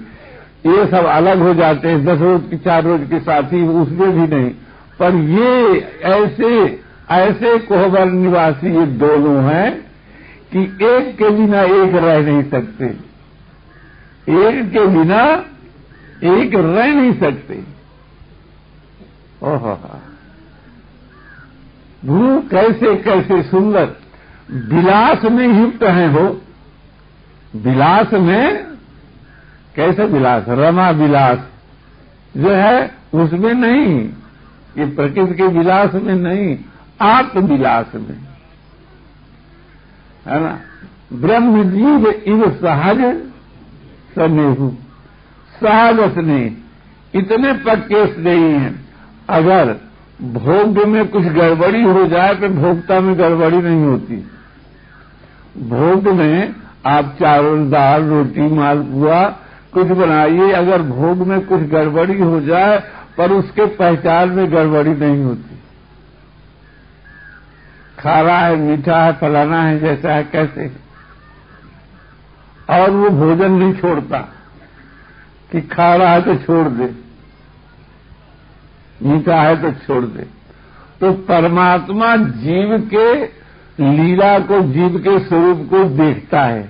ये सब अलग हो जाते हैं, 10 रोज की 4 रोज के साथी, उसमें भी नहीं। पर ये ऐसे कोहबर निवासी ये दोनों हैं कि एक के बिना एक रह नहीं सकते, एक के बिना एक रह नहीं सकते। ओहो, वो कैसे कैसे सुंदर विलास में युक्त हैं हो। विलास में कैसे विलास? रमा विलास जो है उसमें नहीं, ये प्रकृति के विलास में नहीं, आत्म विलास में, है ना। ब्रह्म जीव इव सहज स्नेहु, सहज स्नेह, इतने पक्के स्नेही हैं। अगर भोग में कुछ गड़बड़ी हो जाए तो भोक्ता में गड़बड़ी नहीं होती। भोग में आप चावल दाल रोटी मालपुआ कुछ बनाइए, अगर भोग में कुछ गड़बड़ी हो जाए पर उसके पहचान में गड़बड़ी नहीं होती। खारा है, मीठा है, फलाना है, जैसा है, कैसे, और वो भोजन नहीं छोड़ता कि खारा है तो छोड़ दे, मीठा है तो छोड़ दे। तो परमात्मा जीव के लीला को, जीव के स्वरूप को देखता है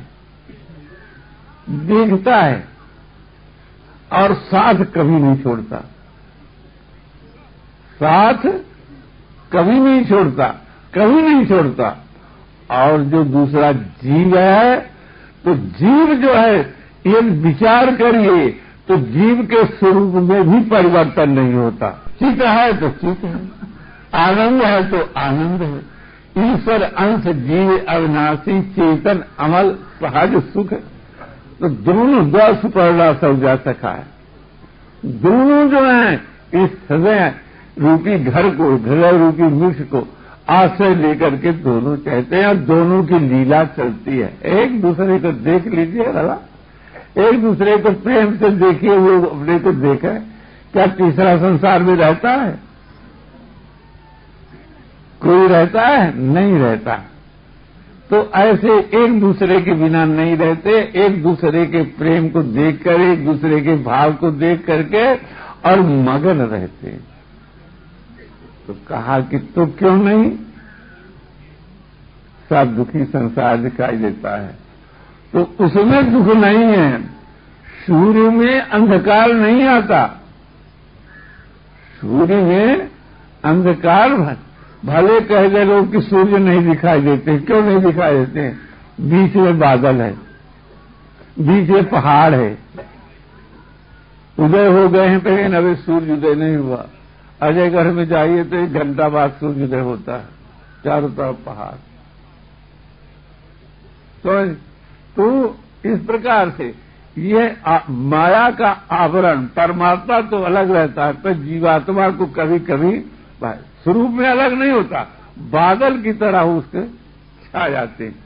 और साथ कभी नहीं छोड़ता, साथ कभी नहीं छोड़ता, कभी नहीं छोड़ता। और जो दूसरा जीव है, तो जीव जो है, ये विचार करिए तो जीव के स्वरूप में भी परिवर्तन नहीं होता। चित्त है तो चित्त है, आनंद है तो आनंद है। ईश्वर अंश जीव अविनाशी चेतन अमल सहज सुख, तो दोनों 10 पढ़ना सब जा सका है। दोनों जो है इस हृदय रूपी घर को, हृदय रूपी वृक्ष को आश्रय लेकर के दोनों कहते हैं, और दोनों की लीला चलती है। एक दूसरे को देख लीजिए भला, एक दूसरे को प्रेम से देखिए, वो अपने को देखा। क्या तीसरा संसार में रहता है? कोई रहता है? नहीं रहता। तो ऐसे एक दूसरे के बिना नहीं रहते, एक दूसरे के प्रेम को देखकर, एक दूसरे के भाव को देख करके और मगन रहते। तो कहा कि तो क्यों नहीं? सब दुखी संसार दिखाई देता है, तो उसमें दुख नहीं है। सूर्य में अंधकार नहीं आता, सूर्य में अंधकार भले कह दे लोग कि सूर्य नहीं दिखाई देते। क्यों नहीं दिखाई देते? बीच में बादल है, बीच में पहाड़ है। उदय हो गए हैं लेकिन अभी सूर्य उदय नहीं हुआ। अजयगढ़ में जाइए तो 1 घंटा बाद सूर्योदय होता है, चारों तरफ पहाड़। तो इस प्रकार से ये माया का आवरण, परमात्मा तो अलग रहता है, पर जीवात्मा को कभी कभी स्वरूप में अलग नहीं होता, बादल की तरह उसके छा जाते हैं।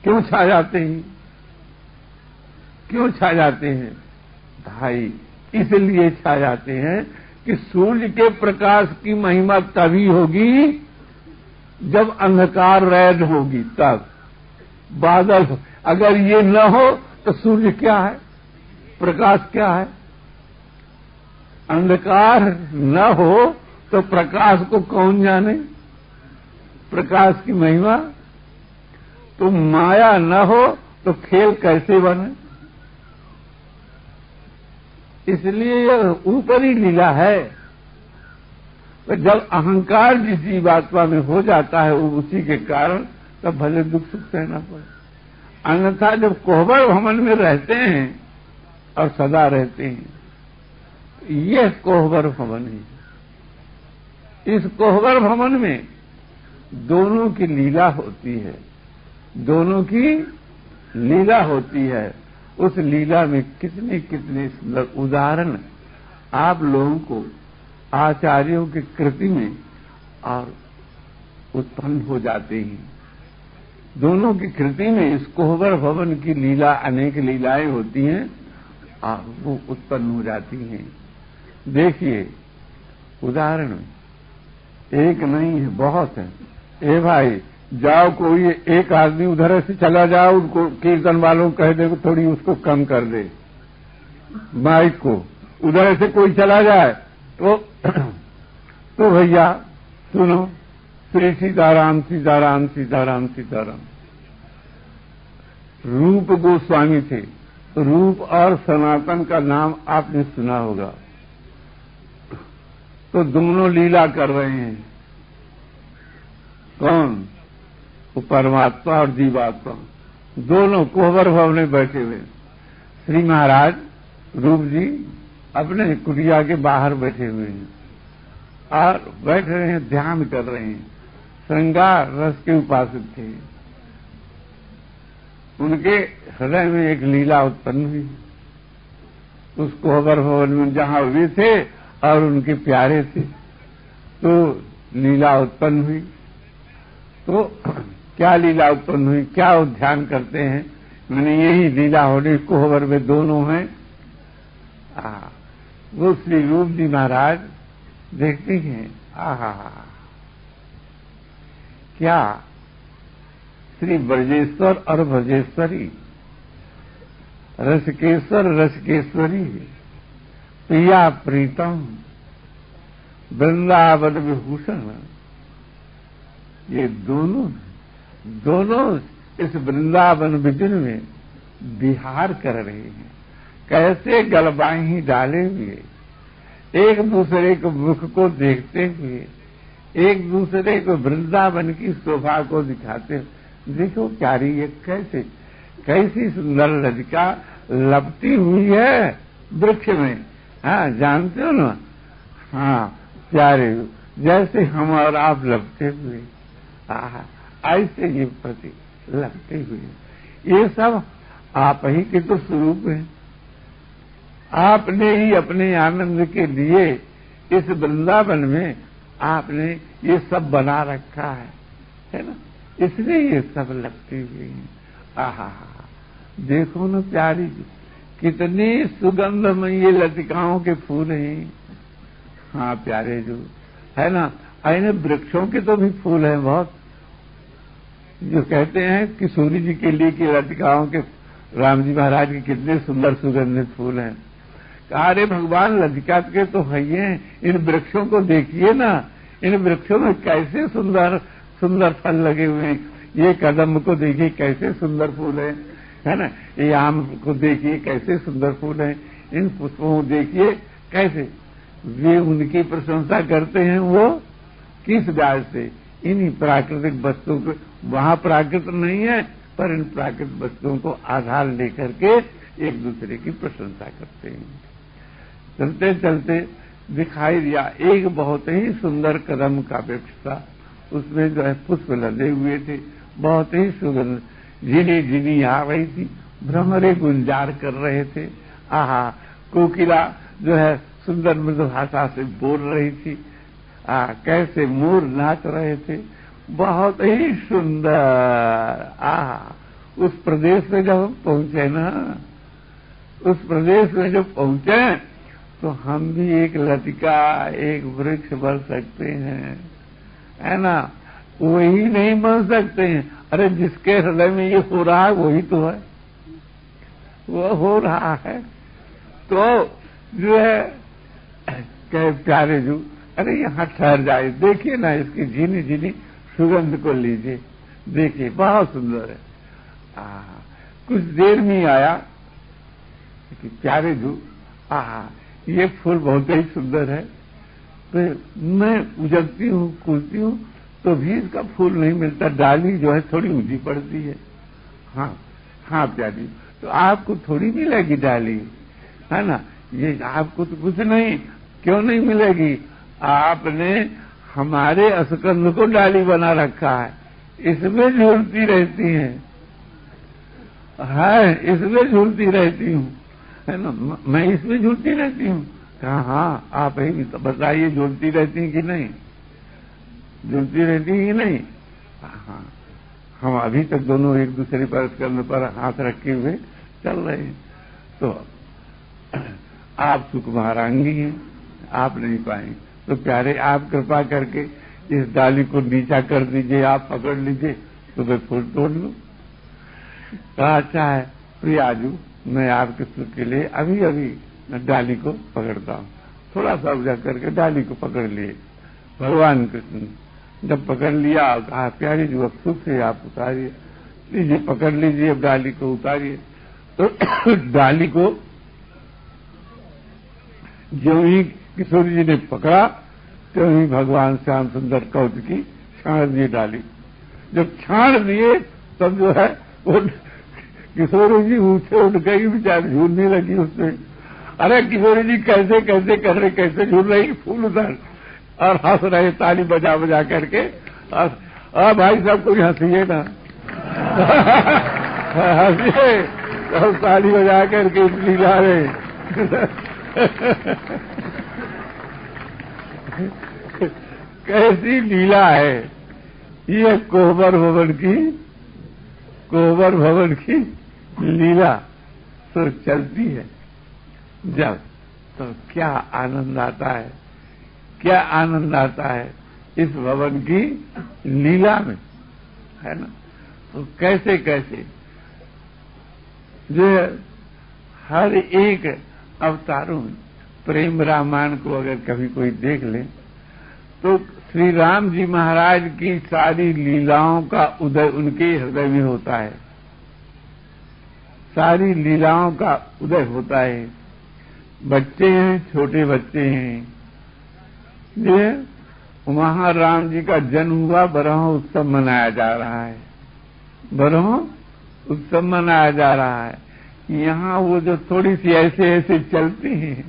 क्यों छा जाते हैं? क्यों छा जाते हैं भाई? इसलिए छा जाते हैं कि सूर्य के प्रकाश की महिमा तभी होगी जब अंधकार रैद होगी, तब बादल। अगर ये न हो तो सूर्य क्या है, प्रकाश क्या है? अंधकार न हो तो प्रकाश को कौन जाने, प्रकाश की महिमा। तो माया न हो तो खेल कैसे बने? इसलिए यह ऊपरी लीला है। तो जब अहंकार जिस जीवात्मा में हो जाता है उसी के कारण तब भले दुख सुख सहना पड़े। अन्यथा जब कोहबर भवन में रहते हैं और सदा रहते हैं, यह कोहबर भवन है। इस कोहबर भवन में दोनों की लीला होती है, दोनों की लीला होती है। उस लीला में कितने कितने सुंदर उदाहरण आप लोगों को आचार्यों की कृति में और उत्पन्न हो जाते हैं। दोनों की कृति में इस कोहबर भवन की लीला, अनेक लीलाएं होती हैं और वो उत्पन्न हो जाती हैं। देखिए उदाहरण एक नहीं है, बहुत है। ए भाई जाओ, कोई एक आदमी उधर से चला जाओ, उनको कीर्तन वालों को कह दे थोड़ी उसको कम कर दे माइक को। उधर से कोई चला जाए तो भैया सुनो, श्री सीताराम सीताराम सीताराम सीताराम। रूप गोस्वामी थे, रूप और सनातन का नाम आपने सुना होगा। तो दोनों लीला कर रहे हैं। कौन? वो परमात्मा और जीवात्मा दोनों कोहबर भवन में बैठे हुए। श्री महाराज रूप जी अपने कुटिया के बाहर बैठे हुए हैं और बैठ रहे हैं, ध्यान कर रहे हैं। श्रृंगार रस के उपासक थे। उनके हृदय में एक लीला उत्पन्न हुई उस कोहबर भवन में, जहां वे थे और उनके प्यारे थे। तो लीला उत्पन्न हुई। तो क्या लीला उत्पन्न हुई, क्या ध्यान करते हैं? मैंने यही लीला होने कोहबर में दोनों हैं। वो श्री रूप जी महाराज देखते हैं, आहा क्या श्री ब्रजेश्वर और ब्रजेश्वरी, रसकेश्वर रसकेश्वरी, प्रिया प्रीतम, वृंदावन विभूषण, ये दोनों इस वृंदावन विजन में विहार कर रहे हैं। कैसे गलबाएं ही डाले हुए, एक दूसरे को मुख को देखते हुए, एक दूसरे को वृंदावन की शोभा को दिखाते हुए। देखो प्यारी, ये कैसी सुंदर लड़का लपटी हुई है वृक्ष में। हाँ जानते हो ना? हाँ प्यारे, जैसे हम और आप लपटे हुए, ऐसे ये प्रति लगते हुए। ये सब आप ही के तो स्वरूप है। आपने ही अपने आनंद के लिए इस वृंदावन में आपने ये सब बना रखा है ना? इसलिए ये सब लगते हुए हैं। आहा, देखो ना प्यारी, कितनी सुगंधमय ये लतिकाओं के फूल हैं। हाँ प्यारे जो है ना, ऐसे वृक्षों के तो भी फूल हैं बहुत, जो कहते हैं कि सूर्य जी के लिए कि लतिकाओं के, राम जी महाराज के कितने सुंदर सुगंधित फूल हैं। अरे भगवान लतिका के तो है ये, इन वृक्षों को देखिए ना, इन वृक्षों में कैसे सुंदर सुंदर फल लगे हुए हैं। ये कदम को देखिए कैसे सुंदर फूल है ना? ये आम को देखिए कैसे सुंदर फूल है। इन पुष्पों को देखिए कैसे, वे उनकी प्रशंसा करते हैं। वो किस व्याज से? इन्हीं प्राकृतिक वस्तु को वहां प्राकृत नहीं है, पर इन प्राकृत वस्तुओं को आधार लेकर के एक दूसरे की प्रशंसा करते हैं। चलते चलते दिखाई दिया एक बहुत ही सुंदर कदम का वृक्ष था, उसमें जो है पुष्प लदे हुए थे, बहुत ही सुगंध, झिनी झिनी आ रही थी, भ्रमरे गुंजार कर रहे थे। आहा, कोकिला जो है सुंदर मृदु भाषा से बोल रही थी। कैसे मोर नाच रहे थे, बहुत ही सुंदर। आहा, उस प्रदेश में जब हम पहुंचे ना, उस प्रदेश में जब पहुंचे तो हम भी एक लतिका, एक वृक्ष बन सकते हैं, है ना? वही नहीं बन सकते हैं। अरे जिसके हृदय में ये हो रहा है वही तो है, वो हो रहा है। तो जो है कहे प्यारे जू, अरे यहाँ ठहर जाए, देखिए ना इसकी झीनी झीनी सुगंध को लीजिए, देखिए बहुत सुंदर है। कुछ देर में आया कि प्यारे जू, ये फूल बहुत ही सुंदर है। तो मैं उजड़ती हूँ, कूदती हूँ, तो भी इसका फूल नहीं मिलता, डाली जो है थोड़ी ऊंची पड़ती है। हाँ प्यारी, तो आपको थोड़ी मिलेगी डाली, है ना? ये आपको तो कुछ नहीं, क्यों नहीं मिलेगी? आपने हमारे अस्कंद को डाली बना रखा है, इसमें झूलती रहती हैं। इसमें झूलती रहती हूँ, है ना? मैं इसमें झूलती रहती हूँ। कहा हाँ, आप ही तो बताइए, झूलती रहती हैं कि नहीं? झूलती रहती हैं कि नहीं? हाँ, हम अभी तक दोनों एक दूसरे पर स्कंद पर हाथ रखे हुए चल रहे हैं। तो आप सुकुमारांगी हैं, आप नहीं पाएंगे। तो प्यारे, आप कृपा करके इस डाली को नीचा कर दीजिए, आप पकड़ लीजिए, तो मैं फूल तोड़ लूं। कहा अच्छा है प्रियाजू, मैं आपके सुख के लिए अभी अभी डाली को पकड़ता हूँ। थोड़ा सा उजा करके डाली को पकड़ लिए भगवान कृष्ण। जब पकड़ लिया, कहा प्यारी जी अब सुख से आप उतारिए, लीजिए पकड़ लीजिए, अब डाली को उतारिए। तो डाली को जो ही किशोर जी ने पकड़ा, तो ही भगवान श्याम सुंदर कौतुकी छाड़ दिए डाली। जब छाड़ दिए तब जो है वो किशोरी जी ऊंचे उठ गई, बेचारी झूलने लगी उसमें। अरे किशोरी जी कैसे कैसे कर रहे, कैसे झूल रही, फूल उधर, और हंस रहे ताली बजा बजा करके। और भाई साहब कोई हंसिए ना, हंसिए, तो ताली बजा करके इतनी गा रहे। कैसी लीला है ये कोहबर भवन की लीला तो चलती है जब, तो क्या आनंद आता है, क्या आनंद आता है इस भवन की लीला में, है ना? तो कैसे कैसे जो हर एक अवतारों में, प्रेम रामायण को अगर कभी कोई देख ले तो श्री राम जी महाराज की सारी लीलाओं का उदय उनके हृदय में होता है, सारी लीलाओं का उदय होता है। बच्चे हैं, छोटे बच्चे हैं, ये वहां राम जी का जन्म हुआ, बरहों उत्सव मनाया जा रहा है, बरहों उत्सव मनाया जा रहा है। यहाँ वो जो थोड़ी सी ऐसे ऐसे चलती हैं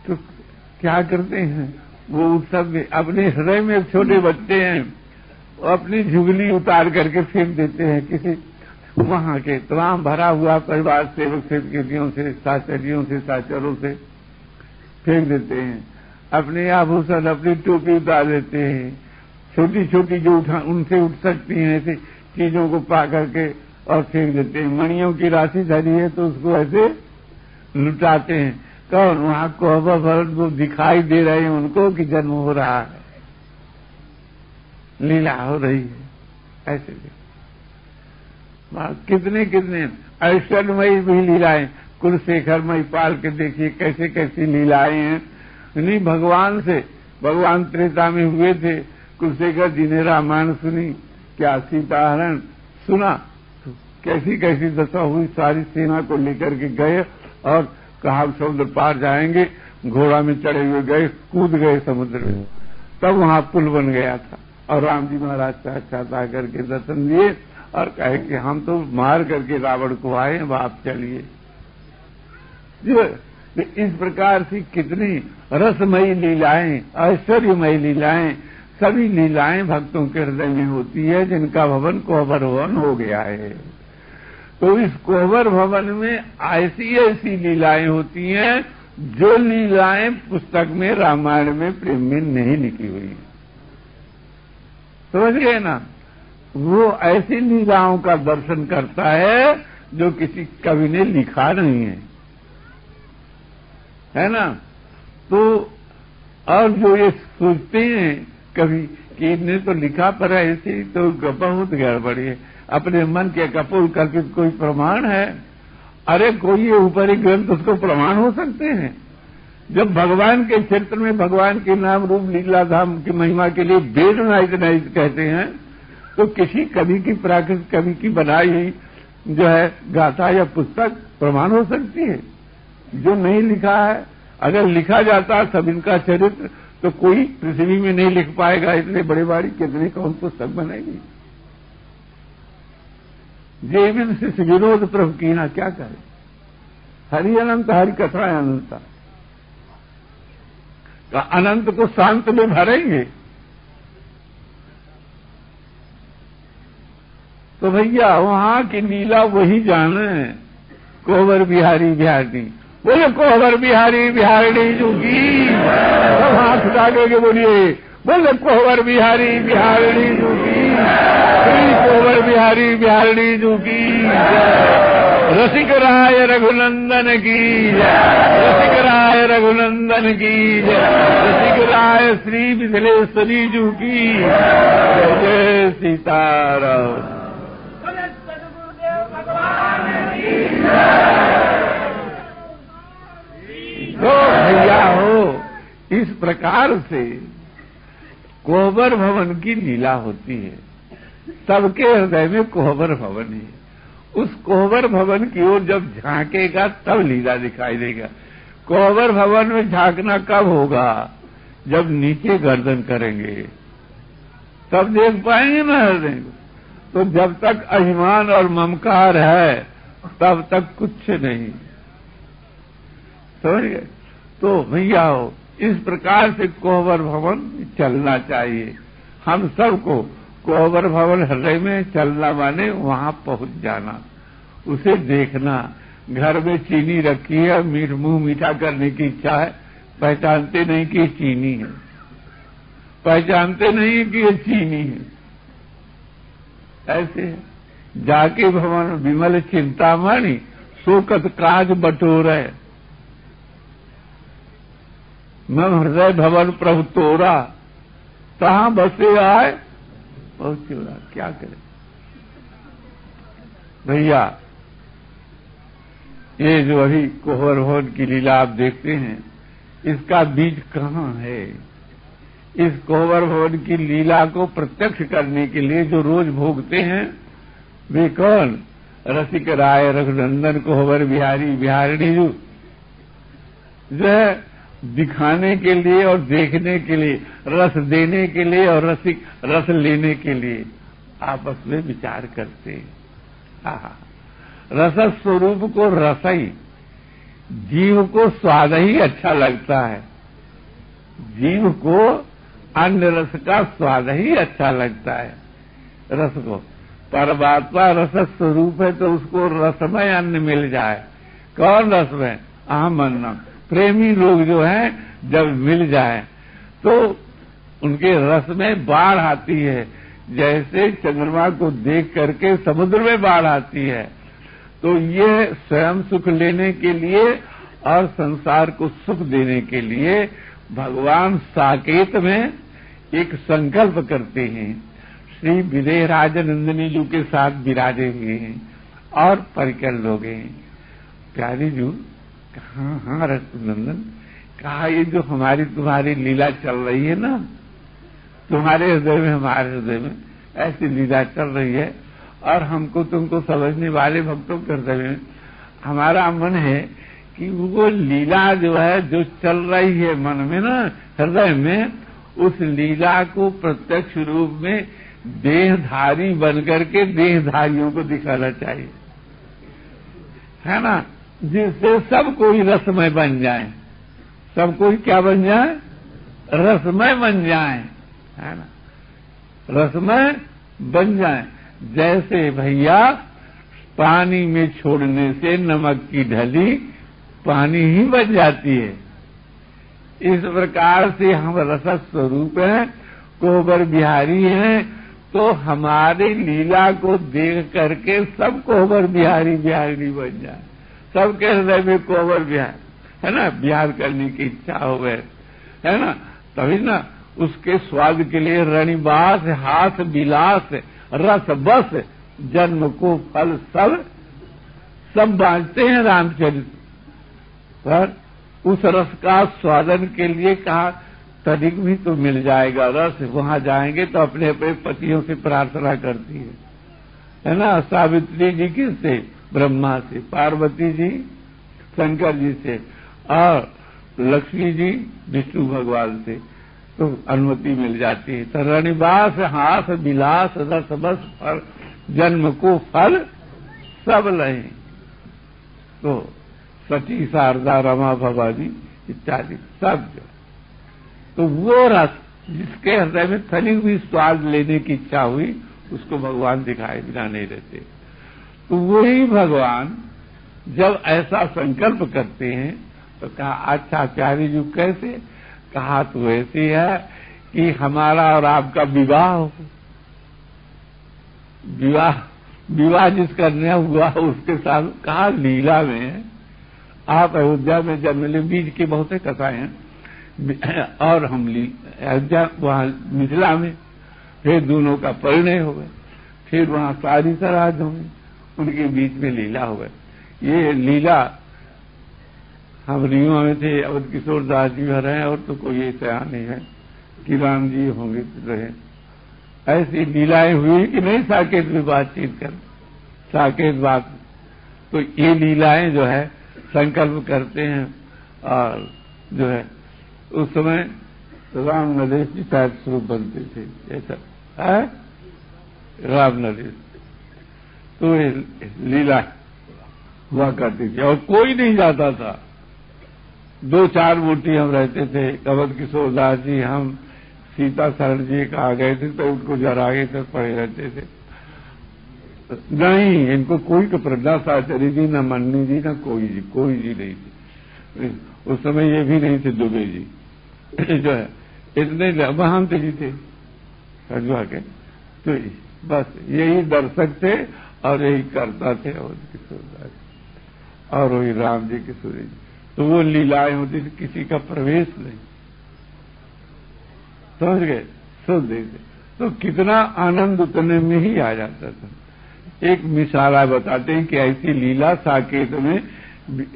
तो क्या करते हैं, वो उत्सव में अपने हृदय में छोटे बच्चे हैं, वो अपनी झुगली उतार करके फेंक देते हैं किसी वहां के तमाम भरा हुआ परिवार सेवक सेवकियों से, साचरियों से, साचरों से फेंक देते हैं। अपने आभूषण, अपनी टोपी उतार देते हैं, छोटी छोटी जो उनसे उठ सकती हैं ऐसी चीजों को पा करके और फेंक देते हैं। मणियों की राशि धरी है तो उसको ऐसे लुटाते हैं। कौन? वहां कोहबर भवन को दिखाई दे रहे हैं उनको कि जन्म हो रहा है, लीला हो रही है। ऐसे कितने कितने ऐश्वर्यमयी भी लीलाएं, कुलशेखर महिपाल के देखिए कैसे कैसी लीलाएं हैं। नहीं भगवान से, भगवान त्रेता में हुए थे, कुलशेखर जी ने रामायण सुनी, क्या सीताहरण सुना, तो कैसी कैसी दशा हुई, सारी सेना को लेकर के गए और कहा समुद्र पार जाएंगे, घोड़ा में चढ़े हुए गए, कूद गए समुद्र में, तब वहां पुल बन गया था। और राम जी महाराज साक्षात आकर के दर्शन दिए और कहे कि हम तो मार करके रावण को आए, अब आप चलिए। इस प्रकार से कितनी रसमयी लीलाएं, ऐश्वर्यमयी लीलाएं, सभी लीलाएं भक्तों के हृदय में होती है, जिनका भवन कोहबर भवन हो गया है। तो इस कोहबर भवन में ऐसी ऐसी लीलाएं होती हैं जो लीलाएं पुस्तक में, रामायण में, प्रेम में नहीं लिखी हुई। समझ गए ना? वो ऐसी लीलाओं का दर्शन करता है जो किसी कवि ने लिखा नहीं है ना? तो और जो ये सोचते हैं कभी कि इन्हें तो लिखा पर ऐसे तो बहुत गड़बड़ी है, अपने मन के कपोल कल्पित कोई प्रमाण है? अरे कोई ये ऊपरी ग्रंथ उसको प्रमाण हो सकते हैं? जब भगवान के क्षेत्र में भगवान के नाम रूप लीला धाम की महिमा के लिए वेद नाइट नाइट कहते हैं, तो किसी कवि की, प्राकृत कवि की बनाई हुई जो है गाथा या पुस्तक प्रमाण हो सकती है? जो नहीं लिखा है, अगर लिखा जाता सब इनका चरित्र, तो कोई पृथ्वी में नहीं लिख पाएगा। इतने बड़े बाड़ी कितने कौन पुस्तक बनेगी? जेविन शिष्य विरोध प्रभु की ना क्या करे, हरि अनंत हरि कथा अनंता, तो अनंत को शांत में भरेंगे। तो भैया वहां की लीला वही जाने, कोहबर बिहारी बिहारी, बोले कोहबर बिहारी बिहारी जोगी, सब हाथ उठा के बोलिए, बोले कोहबर बिहारी बिहारी जोगी, कोहबर बिहारी बिहारी जोगी, रसिक राय रघुनंदन की, रसिक राय रघुनंदन की, रसिक राय श्री विधलेश्वरी जू की जय सीताराम। तो भैया हो, इस प्रकार से कोहबर भवन की लीला होती है। सबके हृदय में कोहबर भवन है। उस कोहबर भवन की ओर जब झांकेगा तब लीला दिखाई देगा। कोहबर भवन में झांकना कब होगा? जब नीचे गर्दन करेंगे तब देख पाएंगे ना हृदय को। तो जब तक अभिमान और ममकार है तब तक कुछ नहीं। समझ गए? तो भैया हो, इस प्रकार से कोहबर भवन चलना चाहिए। हम सबको कोहबर भवन हृदय में चलना माने वहां पहुंच जाना, उसे देखना। घर में चीनी रखी है, मुंह मीठा करने की इच्छा है, पहचानते नहीं कि ये चीनी है, पहचानते नहीं कि ये चीनी है। ऐसे है। जाके भवन विमल चिंतामणि, शोकत काज बटोरे, मैं हृदय भवन प्रभु तोरा, कहां बसे आए बहुत चोरा। क्या करे भैया? ये जो अभी कोहबर भवन की लीला आप देखते हैं, इसका बीज कहाँ है? इस कोहबर भवन की लीला को प्रत्यक्ष करने के लिए जो रोज भोगते हैं वे कौन? रसिक राय रघुनंदन कोहबर बिहारी बिहारिणी जो है दिखाने के लिए और देखने के लिए, रस देने के लिए और रस लेने के लिए आपस में विचार करते हैं। रस स्वरूप को रसई, जीव को स्वाद ही अच्छा लगता है। जीव को अन्य रस का स्वाद ही अच्छा लगता है। रस को परमात्मा रस स्वरूप है, तो उसको रसमय अन्न मिल जाए। कौन रसमय? अहम अन्नम। प्रेमी लोग जो हैं जब मिल जाए तो उनके रस में बाढ़ आती है। जैसे चंद्रमा को देख करके समुद्र में बाढ़ आती है, तो ये स्वयं सुख लेने के लिए और संसार को सुख देने के लिए भगवान साकेत में एक संकल्प करते हैं। श्री विदेहराज नंदिनी जी के साथ विराजे हुए हैं और परिकर लोग हैं। प्यारी जी कहाँ? हाँ रघुनंदन, कहा ये जो हमारी तुम्हारी लीला चल रही है ना, तुम्हारे हृदय में हमारे हृदय में ऐसी लीला चल रही है, और हमको तुमको समझने वाले भक्तों के हृदय में हमारा मन है कि वो लीला जो है जो चल रही है मन में ना, हृदय में, उस लीला को प्रत्यक्ष रूप में देहधारी बनकर के देहधारियों को दिखाना चाहिए, है ना, जिससे सब कोई रसमय बन जाए, सब कोई क्या बन जाए, रसमय बन जाए, है ना, रसमय बन जाए। जैसे भैया पानी में छोड़ने से नमक की ढली पानी ही बन जाती है, इस प्रकार से हम रसद स्वरूप हैं, कोहबर बिहारी हैं, तो हमारे लीला को देख करके सब कोहबर बिहारी बिहारी बन जाए, सबके हृदय में कोहबर बिहार, है ना, बिहार करने की इच्छा हो गए, है ना, तभी ना उसके स्वाद के लिए रणिबास हाथ विलास रस बस जन्म को फल सब बांटते हैं रामचरित पर। उस रस का स्वादन के लिए कहा तनिक भी तो मिल जाएगा रस, वहां जाएंगे तो अपने अपने पतियों से प्रार्थना करती है ना, सावित्री जी किससे, ब्रह्मा से, पार्वती जी शंकर जी से, और लक्ष्मी जी विष्णु भगवान से, तो अनुमति मिल जाती है। तो रणिबास हाथ विलास रस बस फल जन्म को फल सब लहे, तो सती शारदा रमा भवानी इत्यादि सब, तो वो रस जिसके हृदय में तनिक भी स्वाद लेने की इच्छा हुई उसको भगवान दिखाए बिना नहीं रहते। तो वही भगवान जब ऐसा संकल्प करते हैं तो कहा अच्छा आचार्य जी कैसे, कहा तो ऐसी है कि हमारा और आपका विवाह हो, विवाह जिसका नया हुआ उसके साथ, कहा लीला में आप अयोध्या में जन्म ले, बीज की बहुत कथाएं हैं, और हम अयोध्या वहां मिथिला में, फिर दोनों का परिणय हो गए, फिर वहां सारी सराध हो गई, उनके बीच में लीला हो गई। ये लीला हम रीवा में थे, अवध किशोर दास जी घर हैं, और तो कोई ऐसा नहीं है कि राम जी होंगे रहे, ऐसी लीलाएं हुई कि नहीं साकेत में बातचीत कर, साकेत बात, तो ये लीलाएं जो है संकल्प करते हैं, और जो है उस समय राम नरेश जी शायद स्वरूप बनते थे, ऐसा है राम नरेश, तो ये लीला हुआ करती थी, और कोई नहीं जाता था, 2-4 मूर्ति हम रहते थे, अवध किशोर दास जी, हम सीता शरण जी कहा गए थे तो उनको जरा आगे तक पड़े रहते थे, नहीं इनको कोई प्रज्ञा साचार्य जी न मन्नी जी न कोई जी नहीं थे, उस समय ये भी नहीं थे दुबे जी जो है, इतने महंत जी थे हजवा के, तो बस यही दर्शक थे और यही करता थे अवध किशोर दास, और वही राम जी किशोर जी, तो वो लीलाएं होती थी, किसी का प्रवेश नहीं, समझ गए, सुन देखते तो कितना आनंद उतने में ही आ जाता था। एक मिसाल बताते हैं कि ऐसी लीला साकेत में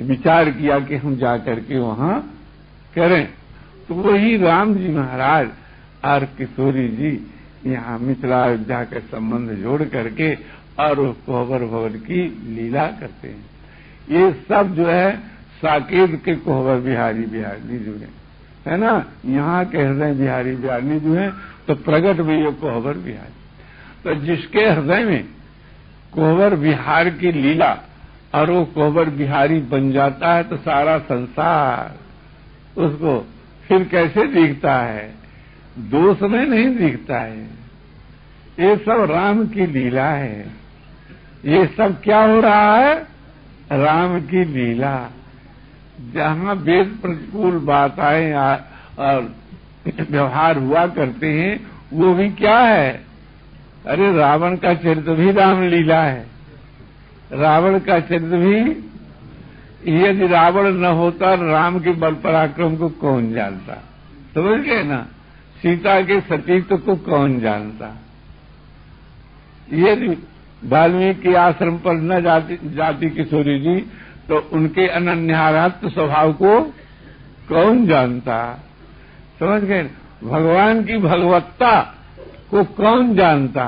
विचार किया कि हम जाकर के वहां करें, तो वही राम जी महाराज और किशोरी जी यहाँ मिथिला अयोध्या का संबंध जोड़ करके और कोहबर भवन की लीला करते हैं। ये सब जो है साकेत के कोहबर बिहारी बिहारी जो है ना, यहाँ के हृदय बिहारी बिहारी जो है, तो प्रगट में ये कोहबर बिहारी, तो जिसके हृदय में कोहबर बिहार की लीला और वो कोहबर बिहारी बन जाता है, तो सारा संसार उसको फिर कैसे दिखता है, दोष में नहीं दिखता है। ये सब राम की लीला है, ये सब क्या हो रहा है, राम की लीला। जहां वेद प्रतिकूल बातें और व्यवहार हुआ करते हैं, वो भी क्या है, अरे रावण का चरित्र भी रामलीला है, रावण का चरित्र भी, यदि रावण न होता राम के बल पराक्रम को कौन जानता, समझ गए ना, सीता के सतीत्व को कौन जानता, यदि वाल्मीकि आश्रम पर न जाती किशोरी जी, तो उनके अनन्यारात्म स्वभाव को कौन जानता, समझ गए, भगवान की भगवत्ता को कौन जानता।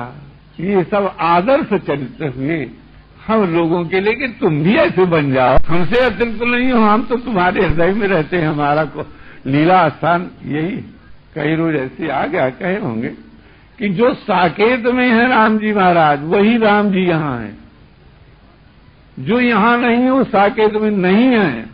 ये सब आदर्श चरित्र हुए हम लोगों के लिए कि तुम भी ऐसे बन जाओ, हमसे अतिरिक्त नहीं हो, हम तो तुम्हारे हृदय में रहते हैं, हमारा को लीला स्थान यही। कई रोज ऐसे आ गया कहे होंगे कि जो साकेत में है राम जी महाराज वही राम जी यहां है, जो यहां नहीं है वो साकेत में नहीं है।